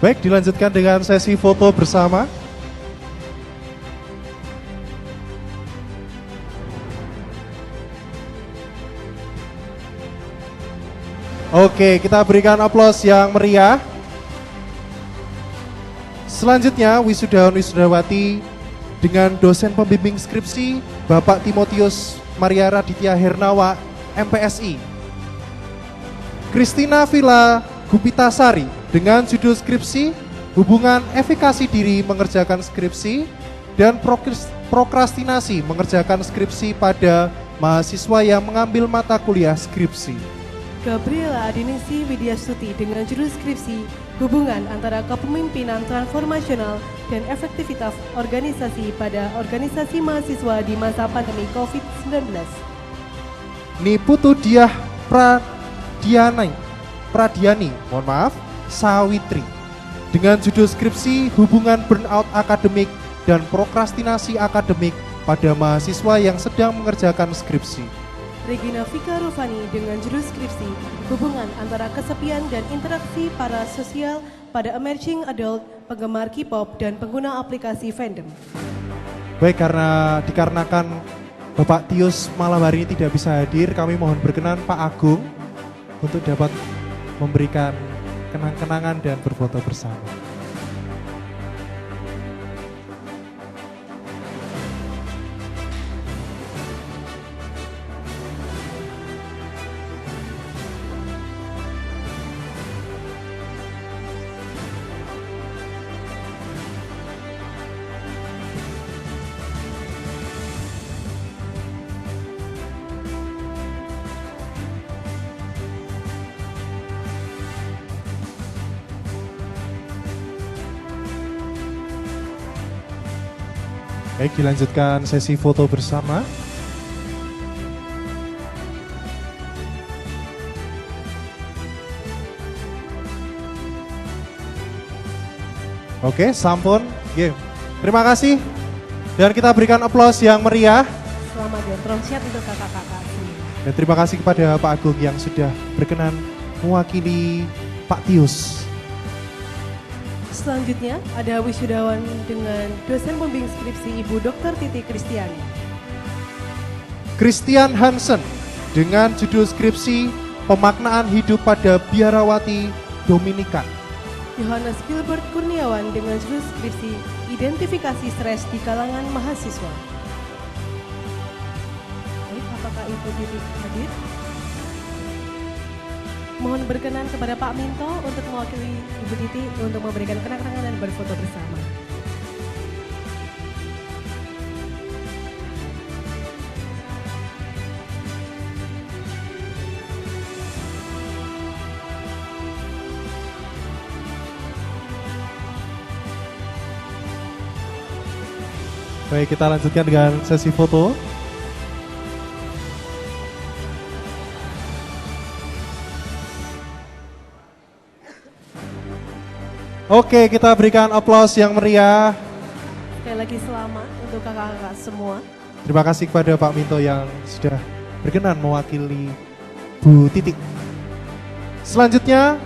Baik, dilanjutkan dengan sesi foto bersama. Oke, kita berikan aplaus yang meriah. Selanjutnya, wisudawan-wisudawati dengan dosen pembimbing skripsi Bapak Timotius Maria Raditya Hernawa, MPSI. Kristina Villa Gupitasari dengan judul skripsi hubungan efikasi diri mengerjakan skripsi dan prokrastinasi mengerjakan skripsi pada mahasiswa yang mengambil mata kuliah skripsi. Gabriela Adinisi Widyastuti dengan judul skripsi hubungan antara kepemimpinan transformasional dan efektivitas organisasi pada organisasi mahasiswa di masa pandemi COVID-19. Niputu Diah Pradiani, Sawitri dengan judul skripsi hubungan burnout akademik dan prokrastinasi akademik pada mahasiswa yang sedang mengerjakan skripsi. Regina Vika Rufani dengan judul skripsi hubungan antara kesepian dan interaksi para sosial pada emerging adult penggemar K-pop dan pengguna aplikasi fandom. Baik, dikarenakan Bapak Tius malam hari ini tidak bisa hadir, kami mohon berkenan Pak Agung untuk dapat memberikan kenang-kenangan dan berfoto bersama. Baik, dilanjutkan sesi foto bersama. Oke, sampun. Terima kasih. Dan kita berikan aplaus yang meriah. Selamat dan tromsiat untuk kakak-kakak semua. Dan terima kasih kepada Pak Agung yang sudah berkenan mewakili Pak Tius. Selanjutnya ada wisudawan dengan dosen pembimbing skripsi Ibu Dr. Titi Kristiani. Christian Hansen dengan judul skripsi Pemaknaan Hidup pada Biarawati Dominikan. Yohanes Gilbert Kurniawan dengan judul skripsi Identifikasi Stres di Kalangan Mahasiswa. Baik, apakah Ibu Titi hadir? Mohon berkenan kepada Pak Minto untuk mewakili Ibu Titi untuk memberikan kenang-kenangan dan berfoto bersama. Baik, kita lanjutkan dengan sesi foto. Oke, kita berikan aplaus yang meriah. Sekali lagi selamat untuk kakak-kakak semua. Terima kasih kepada Pak Minto yang sudah berkenan mewakili Bu Titi. Selanjutnya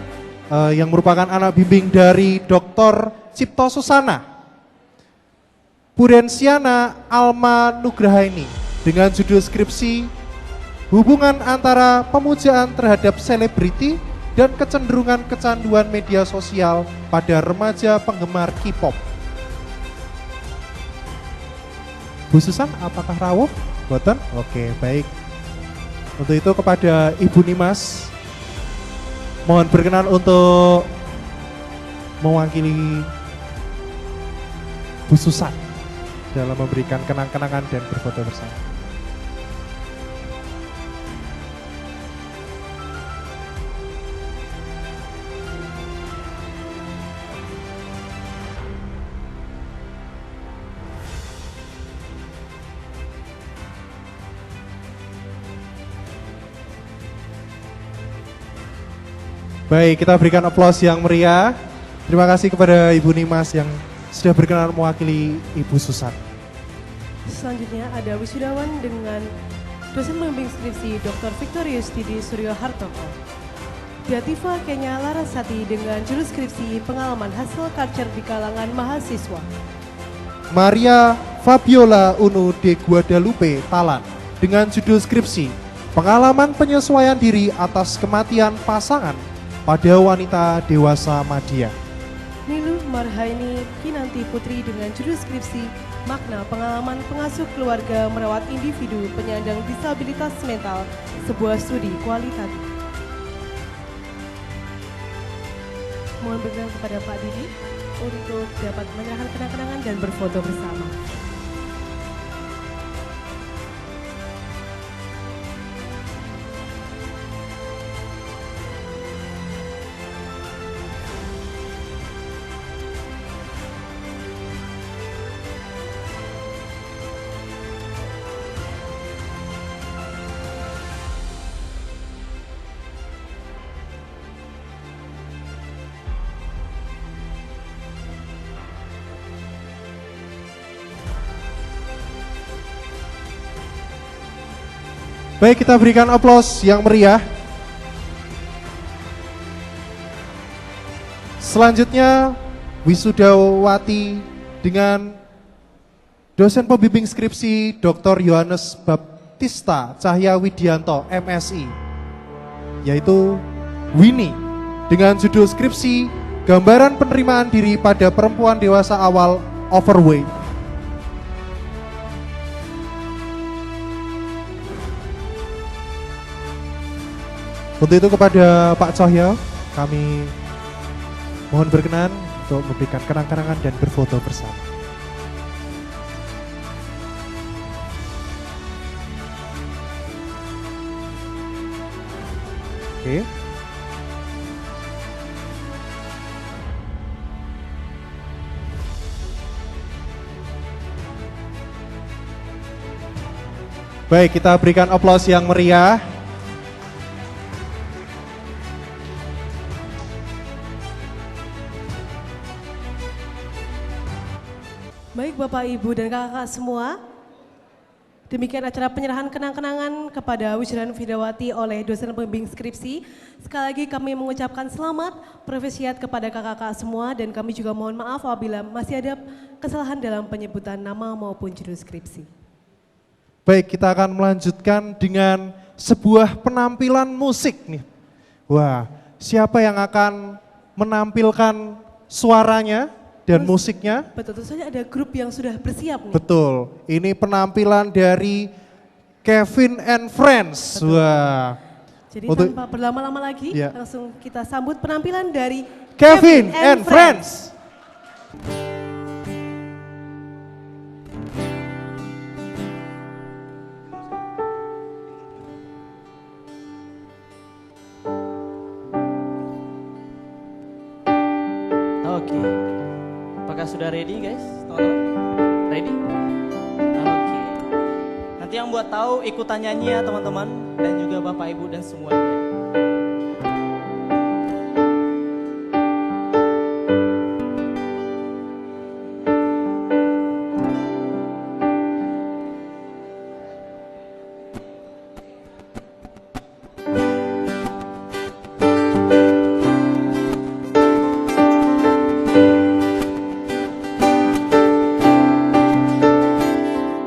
yang merupakan anak bimbing dari Dr. Cipto Susana, Purensiana Alma Nugrahaini dengan judul skripsi Hubungan antara pemujaan terhadap selebriti dan kecenderungan kecanduan media sosial pada remaja penggemar K-pop. Bu Susan, apakah rawuh? Boten? Oke, baik. Untuk itu kepada Ibu Nimas, mohon berkenan untuk mewakili Bu Susan dalam memberikan kenang-kenangan dan berfoto bersama. Baik, kita berikan aplaus yang meriah. Terima kasih kepada Ibu Nimas yang sudah berkenan mewakili Ibu Susan. Selanjutnya ada wisudawan dengan dosen pembimbing skripsi Dr. Victorius Didi Suryo Hartoko. Dativa Kenya Larasati dengan judul skripsi Pengalaman Hasil Culture di Kalangan Mahasiswa. Maria Fabiola Unu de Guadalupe Talan dengan judul skripsi Pengalaman Penyesuaian Diri atas Kematian Pasangan pada Wanita Dewasa Madya. Niluh Marhaini Kinanti Putri dengan judul skripsi Makna Pengalaman Pengasuh Keluarga Merawat Individu Penyandang Disabilitas Mental, sebuah studi kualitatif. Mohon berkenan kepada Pak Didi untuk dapat menyerahkan kenang-kenangan dan berfoto bersama. Baik, kita berikan aplaus yang meriah. Selanjutnya wisudawati dengan dosen pembimbing skripsi Dr. Yohanes Baptista Cahya Widianto, MSI, yaitu Winnie dengan judul skripsi Gambaran Penerimaan Diri pada Perempuan Dewasa Awal Overweight. Untuk itu kepada Pak Cahyo, kami mohon berkenan untuk memberikan kenang-kenangan dan berfoto bersama. Oke. Baik, kita berikan aplaus yang meriah. Baik Bapak, Ibu, dan kakak semua, demikian acara penyerahan kenang-kenangan kepada Wisudawan Widawati oleh dosen pembimbing skripsi. Sekali lagi kami mengucapkan selamat profesiat kepada kakak-kakak semua dan kami juga mohon maaf apabila masih ada kesalahan dalam penyebutan nama maupun judul skripsi. Baik, kita akan melanjutkan dengan sebuah penampilan musik nih. Wah, siapa yang akan menampilkan suaranya dan musiknya? Betul, tentu saja ada grup yang sudah bersiap nih. Betul, ini penampilan dari Kevin and Friends. Betul. Wah. Jadi Untuk- tanpa berlama-lama lagi, Ya. langsung kita sambut penampilan dari Kevin and Friends. Oke. Apakah sudah ready guys? Teman-teman? Ready? Oke. Nanti yang buat tahu ikutan nyanyi ya teman-teman dan juga Bapak Ibu dan semuanya.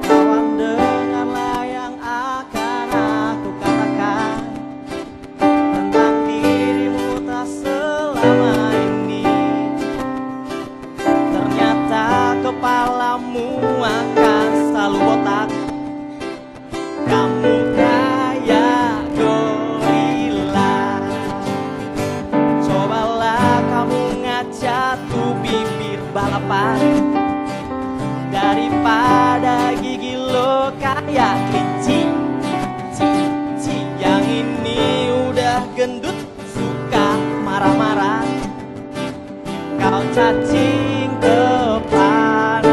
Kawan, dengarlah yang akan aku katakan tentang dirimu tak selama ini. Ternyata kepalamu akan selalu botak. Kamu kayak gorila. Cobalah kamu ngajak tuh bibir balapan, daripada gigi lo kayak kelinci. Yang ini udah gendut, suka marah-marah. Kau cacing kepanasan,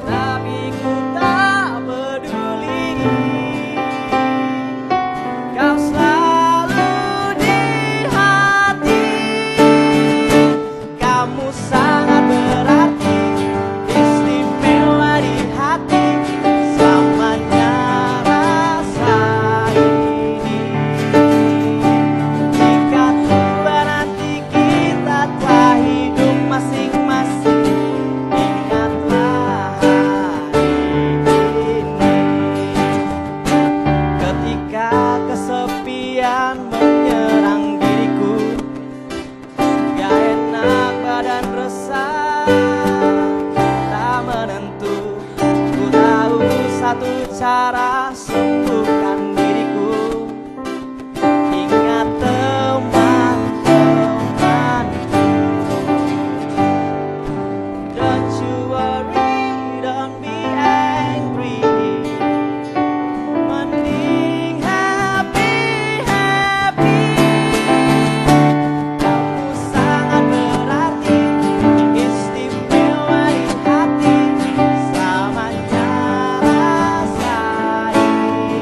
tapi ku tak peduli. Kau selalu di hati. Kamu sangat berarti, istimewa di hati. Selamanya rasa ini. Jika tua nanti kita telah hidup masing-masing, ingatlah hari ini. Ketika kesepian menyerang diriku, gak enak badan resah, tak menentu. Ku tahu satu cara sembuhkan diriku. Ingat teman-temanku. Don't you worry, don't be angry. Mending happy-happy. Kamu sangat berarti, istimewa di hati. Selamanya rasa ini.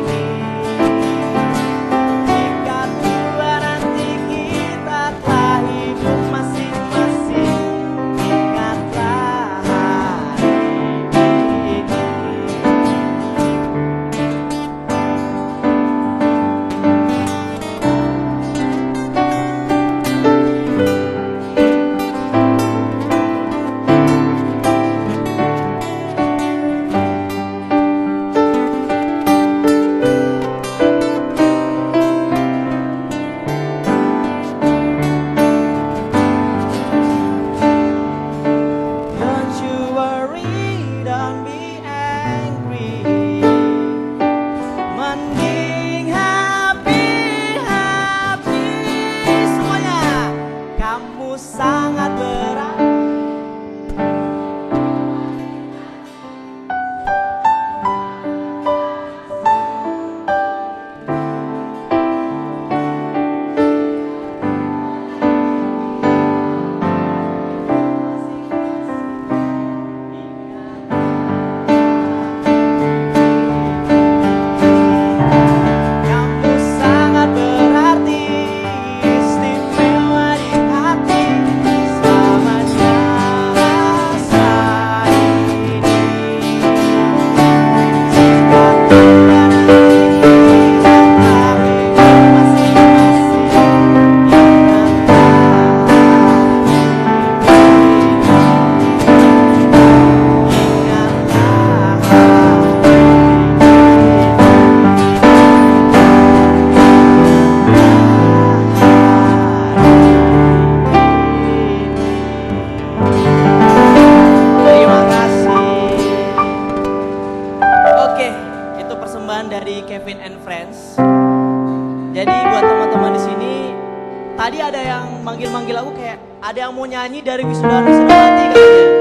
Tadi ada yang manggil-manggil aku kayak ada yang mau nyanyi dari wisudawan-wisudawati katanya.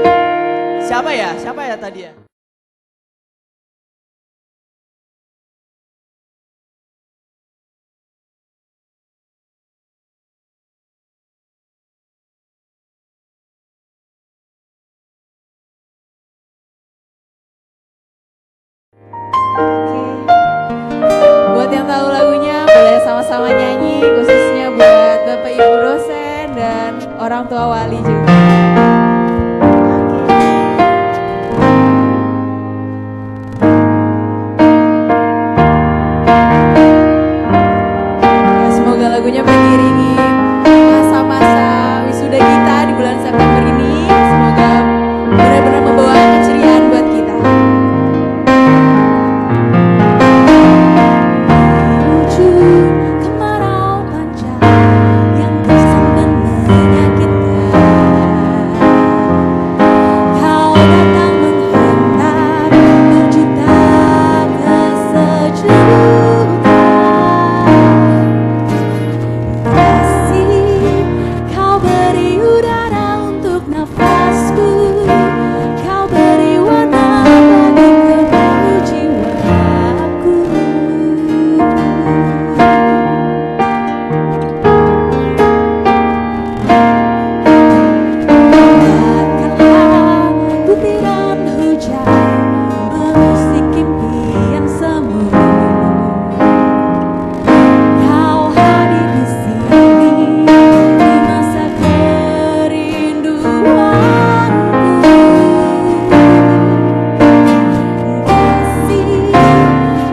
Siapa ya? Siapa ya tadi ya? Buat yang tahu lagunya boleh sama-sama nyanyi, khususnya buat Bapak Ibu dosen dan orang tua wali juga. Ya, semoga lagunya mengiringi masa-masa wisuda kita di bulan September ini. Semoga benar-benar membawa keceriaan buat kita. Ujung kemarau panjang yang gersang dan menyakitkan, kau datang menghantar berjuta kesejukan. Kasih, kau beri udara untuk nafasku, kau beri warna bagi kebiru jiwaku. Biarkanlah butiran hujan mengusik impian semu. Kau hadir di sini di masa kerinduanku. Kasih,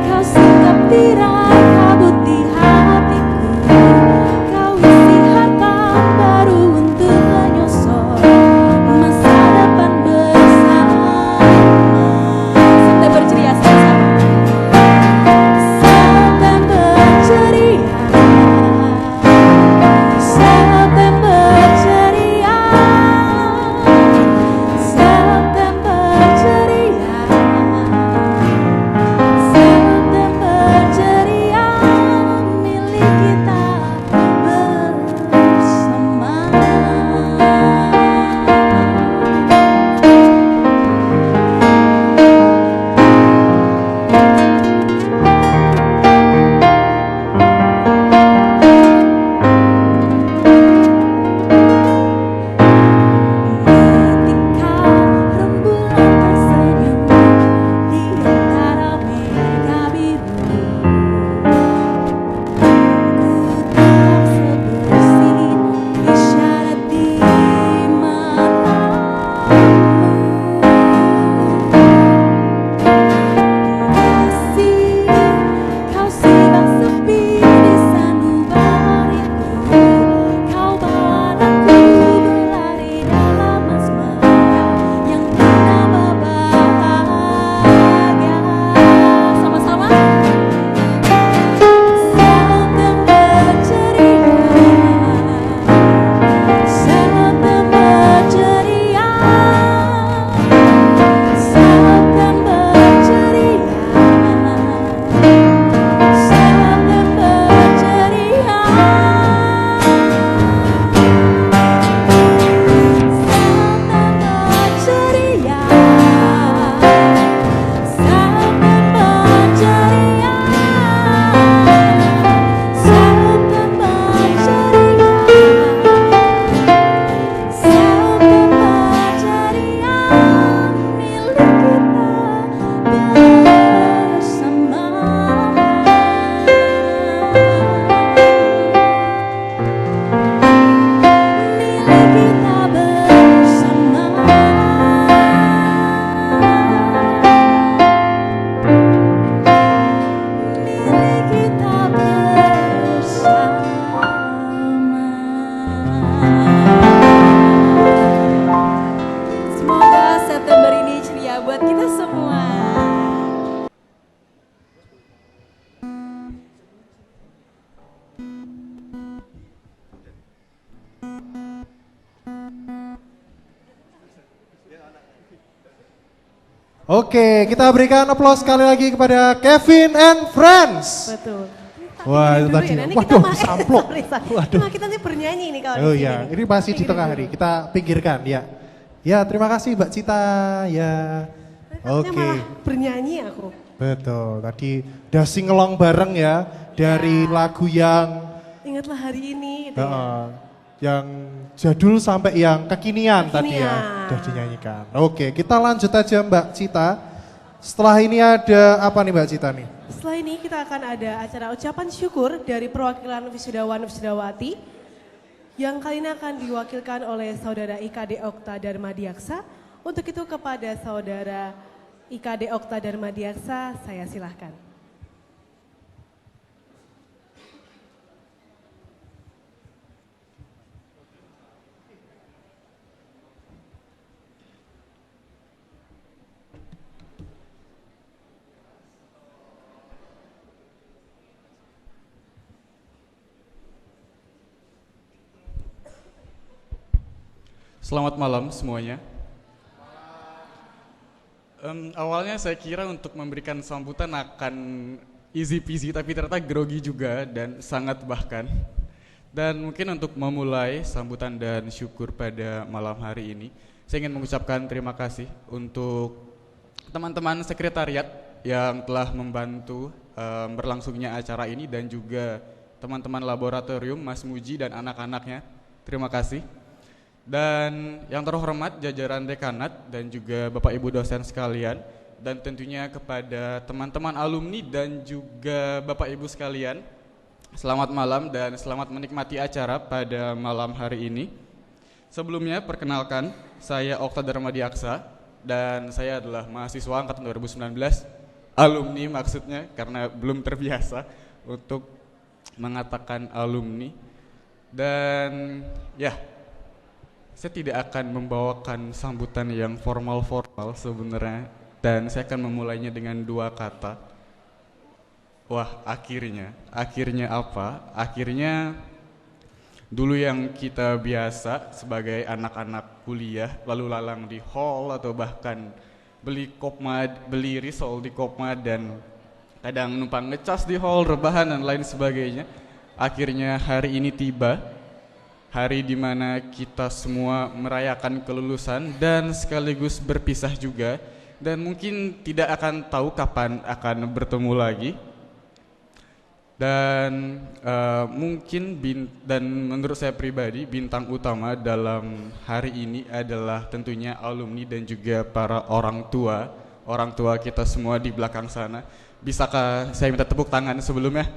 kau singkap tirai kabut di hatiku, kau isi harapan baru untuk menyosor masa depan bersama. September ceria sama-sama. September ceria, September ceria, September ceria, September ceria milik kita bersama. Ketika rembulan tersenyum di antara mega biru, ku tangkap sebersih isyarat di matamu. Kasih, kau simak sepi di sanubariku, kau bawa aku berlari dalam asmara yang bernama bahagia. Sama-sama. September ceria, September ceria, September ceria, September ceria. September ceria, September ceria, September ceria, September ceria milik kita bersama. Milik kita bersama. Milik kita bersama. Semoga September ini ceria buat kita semua. Oke, kita berikan aplaus sekali lagi kepada Kevin and Friends. Betul. Wah, itu Dulu tadi. ya, nanti Waduh, kita samplok. sorry. Waduh. Nah, kita nanti bernyanyi nih kalau Oh di sini iya, nih. ini masih di Kayak tengah gitu hari. dulu. Kita pinggirkan ya. Ya, terima kasih Mbak Cita. Ya. Takutnya Oke. malah bernyanyi aku. Betul. Tadi udah singelong bareng ya dari lagu yang Ingatlah hari ini gitu ya. yang jadul sampai yang kekinian tadi ya. Kekinian. Udah dinyanyikan. Oke, kita lanjut aja Mbak Cita. Setelah ini ada apa nih Mbak Cita nih? Setelah ini kita akan ada acara ucapan syukur dari perwakilan wisudawan wisudawati yang kali ini akan diwakilkan oleh saudara IKD Okta Dharma Diaksa. Untuk itu kepada saudara IKD Okta Dharma Diaksa, saya silahkan. Selamat malam semuanya. Awalnya saya kira untuk memberikan sambutan akan easy peasy, tapi ternyata grogi juga dan sangat bahkan. Dan mungkin untuk memulai sambutan dan syukur pada malam hari ini, saya ingin mengucapkan terima kasih untuk teman-teman sekretariat yang telah membantu berlangsungnya acara ini dan juga teman-teman laboratorium, Mas Muji dan anak-anaknya. Terima kasih. Dan yang terhormat jajaran dekanat dan juga Bapak Ibu dosen sekalian, dan tentunya kepada teman-teman alumni dan juga Bapak Ibu sekalian, selamat malam dan selamat menikmati acara pada malam hari ini. Sebelumnya perkenalkan, saya Okta Dharma Diaksa dan saya adalah mahasiswa angkatan 2019, alumni maksudnya karena belum terbiasa untuk mengatakan alumni. Dan ya, saya tidak akan membawakan sambutan yang formal-formal sebenarnya, dan saya akan memulainya dengan dua kata. Wah, akhirnya apa? Akhirnya dulu yang kita biasa sebagai anak-anak kuliah lalu lalang di hall atau bahkan beli kopmad, beli risol di kopmad dan kadang numpang ngecas di hall, rebahan dan lain sebagainya. Akhirnya hari ini tiba. Hari di mana kita semua merayakan kelulusan dan sekaligus berpisah juga, dan mungkin tidak akan tahu kapan akan bertemu lagi. Dan dan menurut saya pribadi bintang utama dalam hari ini adalah tentunya alumni dan juga para orang tua kita semua di belakang sana. Bisakah saya minta tepuk tangan sebelumnya?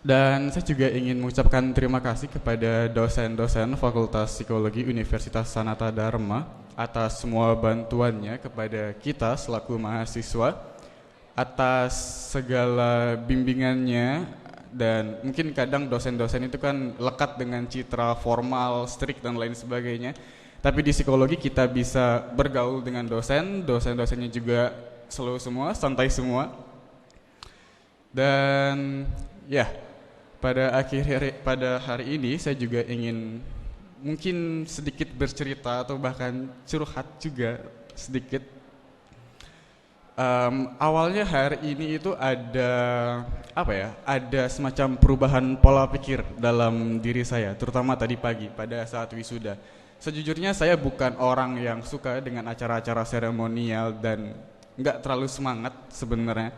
Dan saya juga ingin mengucapkan terima kasih kepada dosen-dosen Fakultas Psikologi Universitas Sanata Dharma atas semua bantuannya kepada kita selaku mahasiswa, atas segala bimbingannya. Dan mungkin kadang dosen-dosen itu kan lekat dengan citra formal, strict dan lain sebagainya. Tapi di psikologi kita bisa bergaul dengan dosen-dosennya juga slow semua, santai semua. Dan ya, pada hari ini saya juga ingin mungkin sedikit bercerita atau bahkan curhat juga sedikit. Awalnya hari ini itu ada semacam perubahan pola pikir dalam diri saya, terutama tadi pagi pada saat wisuda. Sejujurnya saya bukan orang yang suka dengan acara-acara seremonial dan nggak terlalu semangat sebenarnya.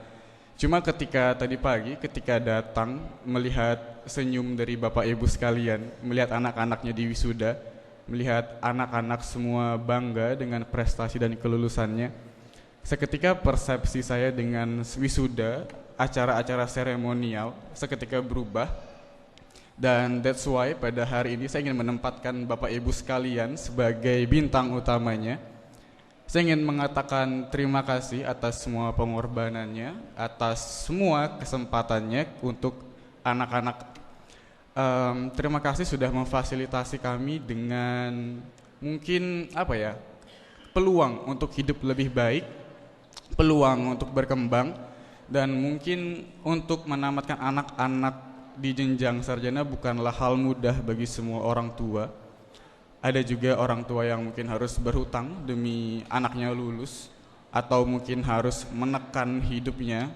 Cuma ketika tadi pagi, ketika datang melihat senyum dari Bapak Ibu sekalian, melihat anak-anaknya di wisuda, melihat anak-anak semua bangga dengan prestasi dan kelulusannya, seketika persepsi saya dengan wisuda, acara-acara seremonial, seketika berubah. Dan that's why pada hari ini saya ingin menempatkan Bapak Ibu sekalian sebagai bintang utamanya. Saya ingin mengatakan terima kasih atas semua pengorbanannya, atas semua kesempatannya untuk anak-anak. Terima kasih sudah memfasilitasi kami dengan mungkin peluang untuk hidup lebih baik, peluang untuk berkembang, dan mungkin untuk menamatkan anak-anak di jenjang sarjana bukanlah hal mudah bagi semua orang tua. Ada juga orang tua yang mungkin harus berhutang demi anaknya lulus, atau mungkin harus menekan hidupnya.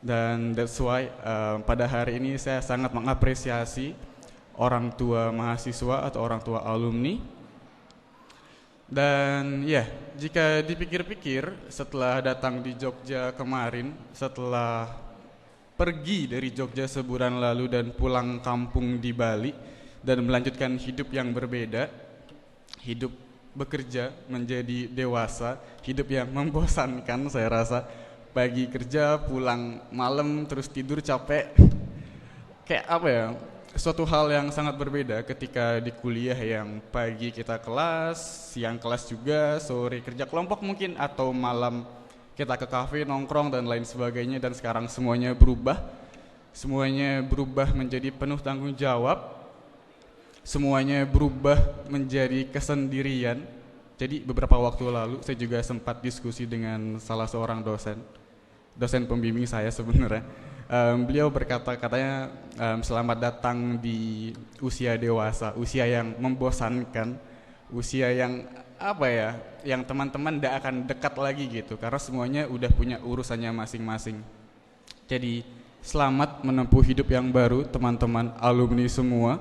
Dan that's why pada hari ini saya sangat mengapresiasi orang tua mahasiswa atau orang tua alumni. Dan ya, jika dipikir-pikir setelah datang di Jogja kemarin, setelah pergi dari Jogja sebulan lalu dan pulang kampung di Bali dan melanjutkan hidup yang berbeda, hidup bekerja menjadi dewasa, hidup yang membosankan saya rasa. Pagi kerja, pulang malam, terus tidur capek. Kayak apa ya, suatu hal yang sangat berbeda ketika di kuliah yang pagi kita kelas, siang kelas juga, sore kerja kelompok mungkin, atau malam kita ke kafe, nongkrong, dan lain sebagainya. Dan sekarang semuanya berubah menjadi penuh tanggung jawab, semuanya berubah menjadi kesendirian. Jadi beberapa waktu lalu saya juga sempat diskusi dengan salah seorang dosen pembimbing saya sebenarnya. Beliau katanya selamat datang di usia dewasa, usia yang membosankan, usia yang apa ya, yang teman-teman tidak akan dekat lagi gitu, karena semuanya udah punya urusannya masing-masing. Jadi selamat menempuh hidup yang baru teman-teman alumni semua.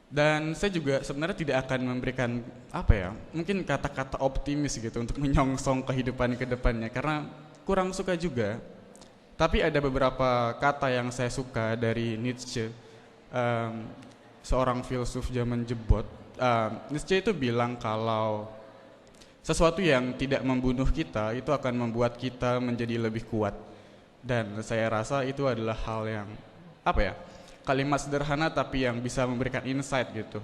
Dan saya juga sebenarnya tidak akan memberikan apa ya, mungkin kata-kata optimis gitu untuk menyongsong kehidupan ke depannya, karena kurang suka juga. Tapi ada beberapa kata yang saya suka dari Nietzsche, seorang filsuf zaman jebot. Nietzsche itu bilang kalau sesuatu yang tidak membunuh kita itu akan membuat kita menjadi lebih kuat. Dan saya rasa itu adalah hal yang apa ya, kalimat sederhana tapi yang bisa memberikan insight gitu.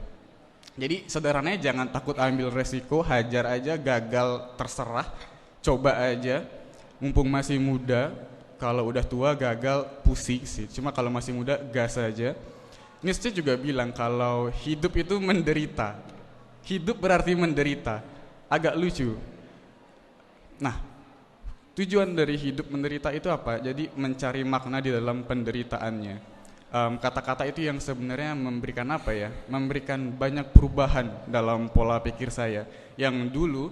Jadi sederhananya jangan takut ambil resiko, hajar aja, gagal terserah, coba aja. Mumpung masih muda, kalau udah tua gagal pusing sih. Cuma kalau masih muda gas aja. Nietzsche juga bilang kalau hidup itu menderita. Hidup berarti menderita. Agak lucu. Nah, tujuan dari hidup menderita itu apa? Jadi mencari makna di dalam penderitaannya. Kata-kata itu yang sebenarnya memberikan apa ya? Memberikan banyak perubahan dalam pola pikir saya. Yang dulu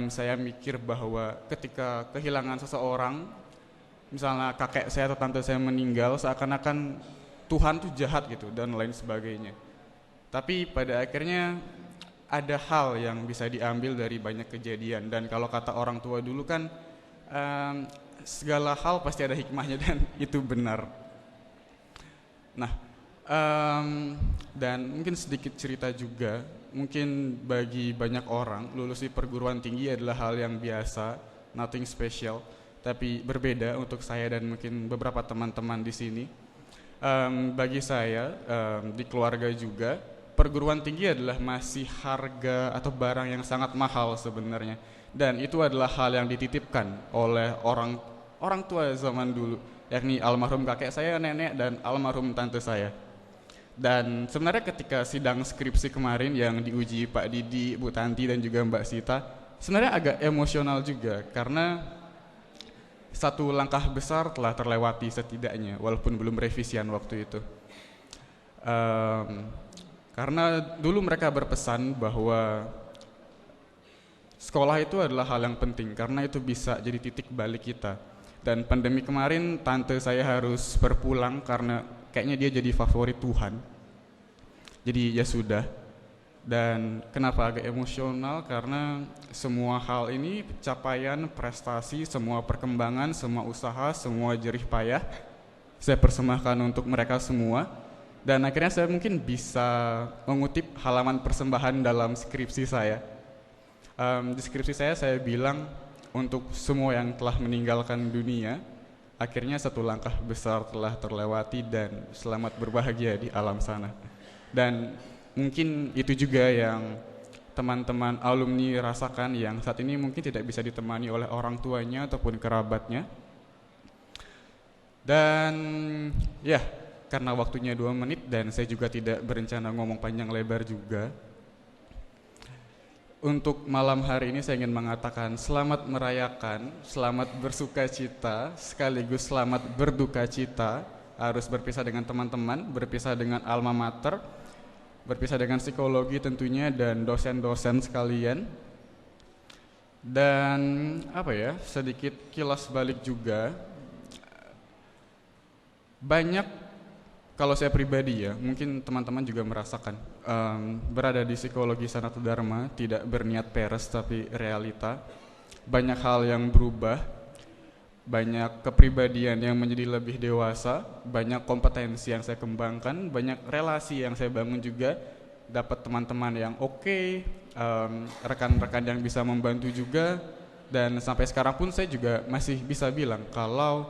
saya mikir bahwa ketika kehilangan seseorang, misalnya kakek saya atau tante saya meninggal, seakan-akan Tuhan tuh jahat gitu dan lain sebagainya. Tapi pada akhirnya ada hal yang bisa diambil dari banyak kejadian. Dan kalau kata orang tua dulu kan, segala hal pasti ada hikmahnya, dan itu benar. Nah, dan mungkin sedikit cerita juga. Mungkin bagi banyak orang lulus di perguruan tinggi adalah hal yang biasa, nothing special. Tapi berbeda untuk saya dan mungkin beberapa teman-teman di sini. Bagi saya di keluarga juga, perguruan tinggi adalah masih harga atau barang yang sangat mahal sebenarnya. Dan itu adalah hal yang dititipkan oleh orang tua zaman dulu, yakni almarhum kakek saya, nenek, dan almarhum tante saya. Dan sebenarnya ketika sidang skripsi kemarin yang diuji Pak Didi, Bu Tanti, dan juga Mbak Sita, sebenarnya agak emosional juga, karena satu langkah besar telah terlewati setidaknya, walaupun belum revisian waktu itu. Karena dulu mereka berpesan bahwa sekolah itu adalah hal yang penting, karena itu bisa jadi titik balik kita. Dan pandemi kemarin tante saya harus berpulang karena kayaknya dia jadi favorit Tuhan. Jadi ya sudah. Dan kenapa agak emosional? Karena semua hal ini, capaian, prestasi, semua perkembangan, semua usaha, semua jerih payah saya persembahkan untuk mereka semua. Dan akhirnya saya mungkin bisa mengutip halaman persembahan dalam skripsi saya. Di skripsi saya bilang, untuk semua yang telah meninggalkan dunia, akhirnya satu langkah besar telah terlewati dan selamat berbahagia di alam sana. Dan mungkin itu juga yang teman-teman alumni rasakan, yang saat ini mungkin tidak bisa ditemani oleh orang tuanya ataupun kerabatnya. Dan ya, karena waktunya 2 menit dan saya juga tidak berencana ngomong panjang lebar juga, untuk malam hari ini saya ingin mengatakan selamat merayakan, selamat bersuka cita, sekaligus selamat berduka cita, harus berpisah dengan teman-teman, berpisah dengan alma mater. berpisah dengan psikologi tentunya dan dosen-dosen sekalian. Dan apa ya, sedikit kilas balik juga, banyak, kalau saya pribadi ya, mungkin teman-teman juga merasakan, berada di psikologi Sanata Dharma tidak berniat peres tapi realita. Banyak hal yang berubah, banyak kepribadian yang menjadi lebih dewasa, banyak kompetensi yang saya kembangkan, banyak relasi yang saya bangun juga, dapat teman-teman yang oke, rekan-rekan yang bisa membantu juga, dan sampai sekarang pun saya juga masih bisa bilang kalau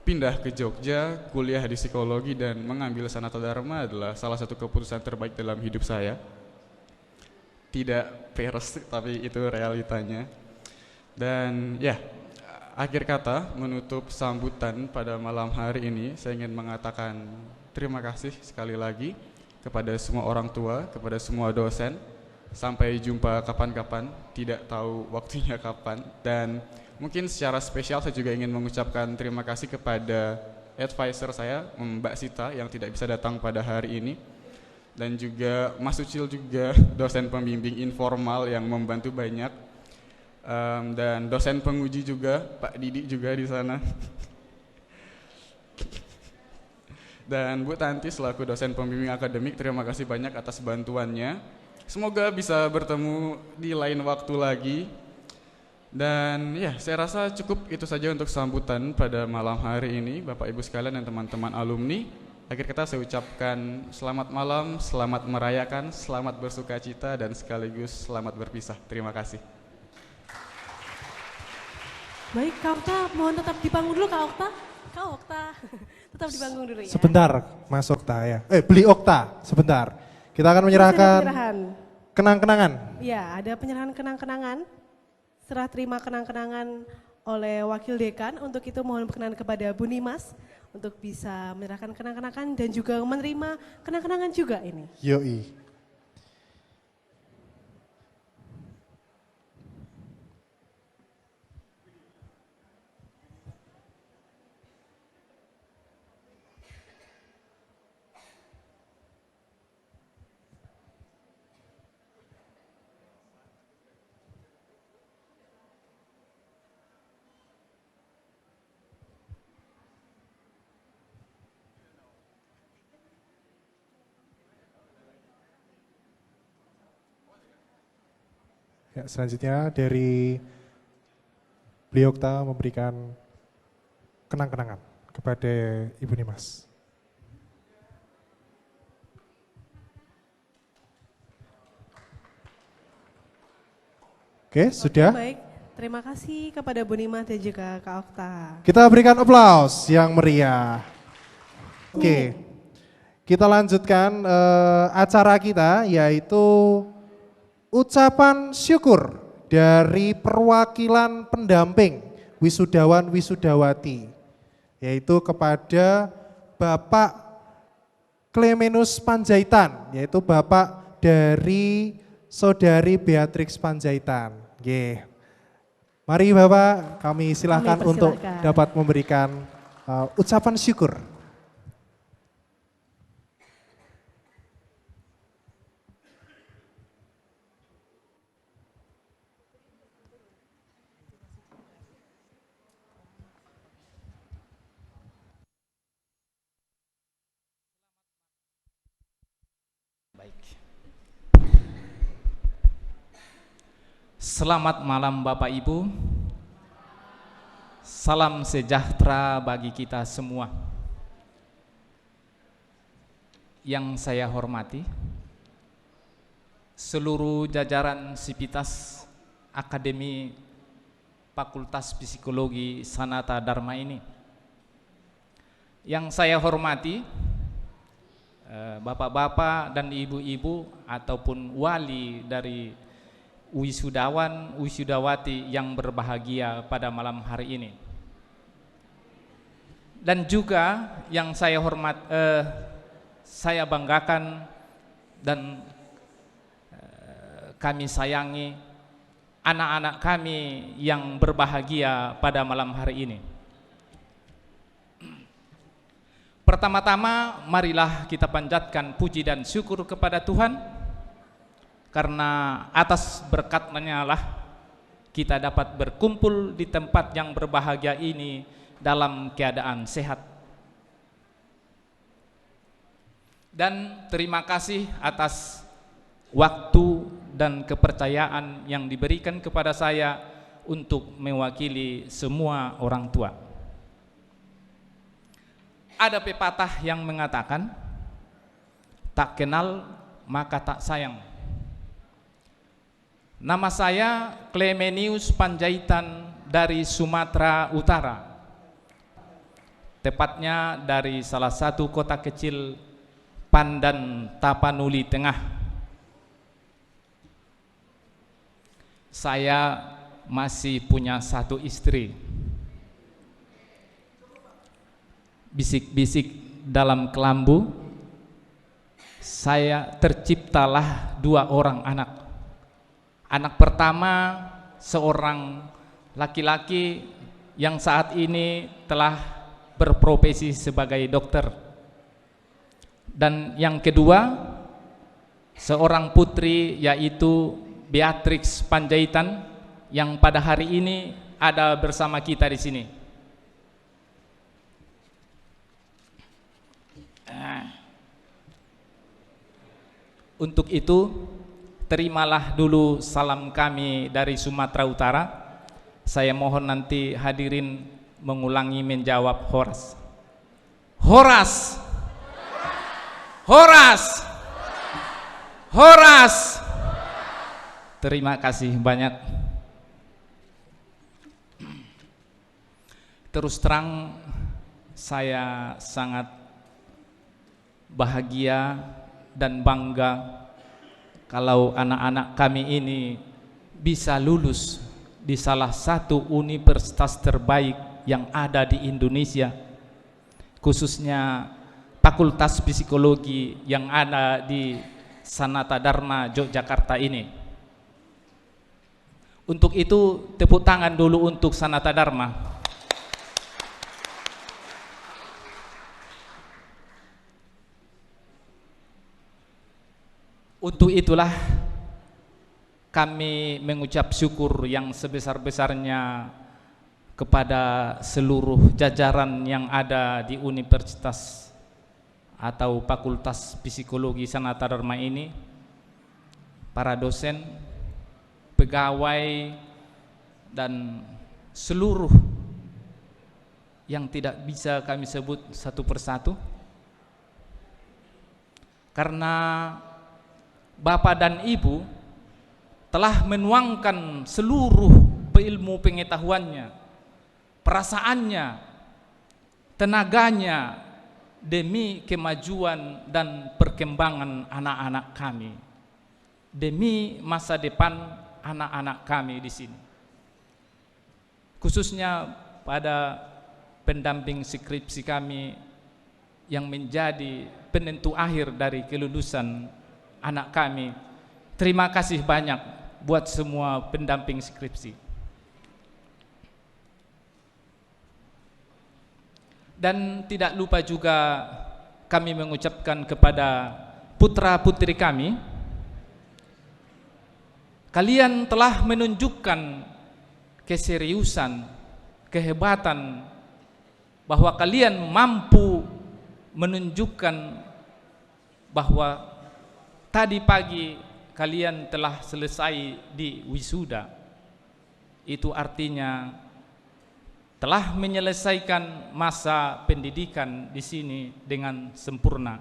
pindah ke Jogja, kuliah di psikologi dan mengambil Sanata Dharma adalah salah satu keputusan terbaik dalam hidup saya. Tidak peres, tapi itu realitanya. Dan ya, akhir kata menutup sambutan pada malam hari ini, saya ingin mengatakan terima kasih sekali lagi kepada semua orang tua, kepada semua dosen. Sampai jumpa kapan-kapan, tidak tahu waktunya kapan. Dan mungkin secara spesial saya juga ingin mengucapkan terima kasih kepada advisor saya, Mbak Sita, yang tidak bisa datang pada hari ini. Dan juga Mas Ucil juga, dosen pembimbing informal yang membantu banyak. Dan dosen penguji juga, Pak Didi juga di sana. Dan Bu Tanti selaku dosen pembimbing akademik, terima kasih banyak atas bantuannya. Semoga bisa bertemu di lain waktu lagi. Dan ya, saya rasa cukup itu saja untuk sambutan pada malam hari ini, Bapak Ibu sekalian dan teman-teman alumni. Akhir kata saya ucapkan selamat malam, selamat merayakan, selamat bersuka cita, dan sekaligus selamat berpisah. Terima kasih. Baik, Kak Okta, mohon tetap di panggung dulu Kak Okta. Kak Okta, tetap di panggung dulu ya. Sebentar, Mas Okta ya. Beli Okta, sebentar. Kita akan menyerahkan kenang-kenangan. Ya, ada penyerahan kenang-kenangan. Serah terima kenang-kenangan oleh Wakil Dekan. Untuk itu mohon berkenan kepada Bu Nimas untuk bisa menyerahkan kenang-kenangan dan juga menerima kenang-kenangan juga ini. Yoi. Ya, selanjutnya dari beliau kita memberikan kenang-kenangan kepada Ibu Nimas. Oke, sudah. Baik, terima kasih kepada Bu Nimas dan juga Kak Okta. Kita berikan aplaus yang meriah. Oke, kita lanjutkan acara kita, yaitu ucapan syukur dari perwakilan pendamping wisudawan wisudawati, yaitu kepada Bapak Klemenus Panjaitan, yaitu Bapak dari Saudari Beatrix Panjaitan. Mari Bapak, kami silakan untuk dapat memberikan ucapan syukur. Selamat malam Bapak Ibu. Salam sejahtera bagi kita semua. Yang saya hormati seluruh jajaran Sivitas Akademi Fakultas Psikologi Sanata Dharma ini. Yang saya hormati bapak-bapak dan ibu-ibu ataupun wali dari wisudawan, wisudawati yang berbahagia pada malam hari ini. Dan juga yang saya saya banggakan dan kami sayangi anak-anak kami yang berbahagia pada malam hari ini. Pertama-tama marilah kita panjatkan puji dan syukur kepada Tuhan, karena atas berkat-Nya lah kita dapat berkumpul di tempat yang berbahagia ini dalam keadaan sehat. Dan terima kasih atas waktu dan kepercayaan yang diberikan kepada saya untuk mewakili semua orang tua. Ada pepatah yang mengatakan, tak kenal maka tak sayang. Nama saya Clemenius Panjaitan dari Sumatera Utara. Tepatnya dari salah satu kota kecil Pandan Tapanuli Tengah. Saya masih punya satu istri. Bisik-bisik dalam kelambu, saya terciptalah 2 orang anak. Anak pertama seorang laki-laki yang saat ini telah berprofesi sebagai dokter. Dan yang kedua, seorang putri yaitu Beatrix Panjaitan yang pada hari ini ada bersama kita di sini. Untuk itu, terimalah dulu salam kami dari Sumatera Utara. Saya mohon nanti hadirin mengulangi menjawab Horas. Horas. Horas. Horas. Terima kasih banyak. Terus terang saya sangat bahagia dan bangga kalau anak-anak kami ini bisa lulus di salah satu universitas terbaik yang ada di Indonesia, khususnya Fakultas Psikologi yang ada di Sanata Dharma Yogyakarta ini. Untuk itu tepuk tangan dulu untuk Sanata Dharma. Untuk itulah kami mengucap syukur yang sebesar-besarnya kepada seluruh jajaran yang ada di Universitas atau Fakultas Psikologi Sanata Dharma ini, para dosen, pegawai, dan seluruh yang tidak bisa kami sebut satu persatu, karena Bapak dan Ibu telah menuangkan seluruh ilmu pengetahuannya, perasaannya, tenaganya demi kemajuan dan perkembangan anak-anak kami, demi masa depan anak-anak kami di sini. Khususnya pada pendamping skripsi kami yang menjadi penentu akhir dari kelulusan anak kami. Terima kasih banyak buat semua pendamping skripsi. Dan tidak lupa juga kami mengucapkan kepada putra-putri kami, kalian telah menunjukkan keseriusan, kehebatan, bahwa kalian mampu menunjukkan bahwa tadi pagi kalian telah selesai di wisuda. Itu artinya telah menyelesaikan masa pendidikan di sini dengan sempurna.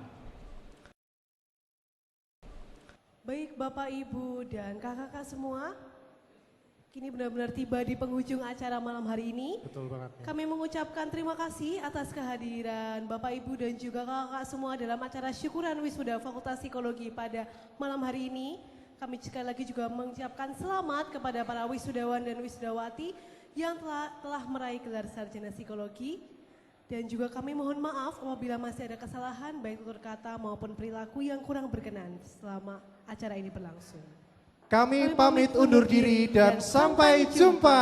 Baik Bapak, Ibu, dan kakak-kakak semua, kini benar-benar tiba di penghujung acara malam hari ini. Betul banget. Ya. Kami mengucapkan terima kasih atas kehadiran Bapak, Ibu, dan juga kakak-kakak semua dalam acara syukuran wisuda Fakultas Psikologi pada malam hari ini. Kami sekali lagi juga mengucapkan selamat kepada para wisudawan dan wisudawati yang telah meraih gelar sarjana psikologi. Dan juga kami mohon maaf apabila masih ada kesalahan baik tutur kata maupun perilaku yang kurang berkenan selama acara ini berlangsung. Kami pamit undur diri dan sampai jumpa.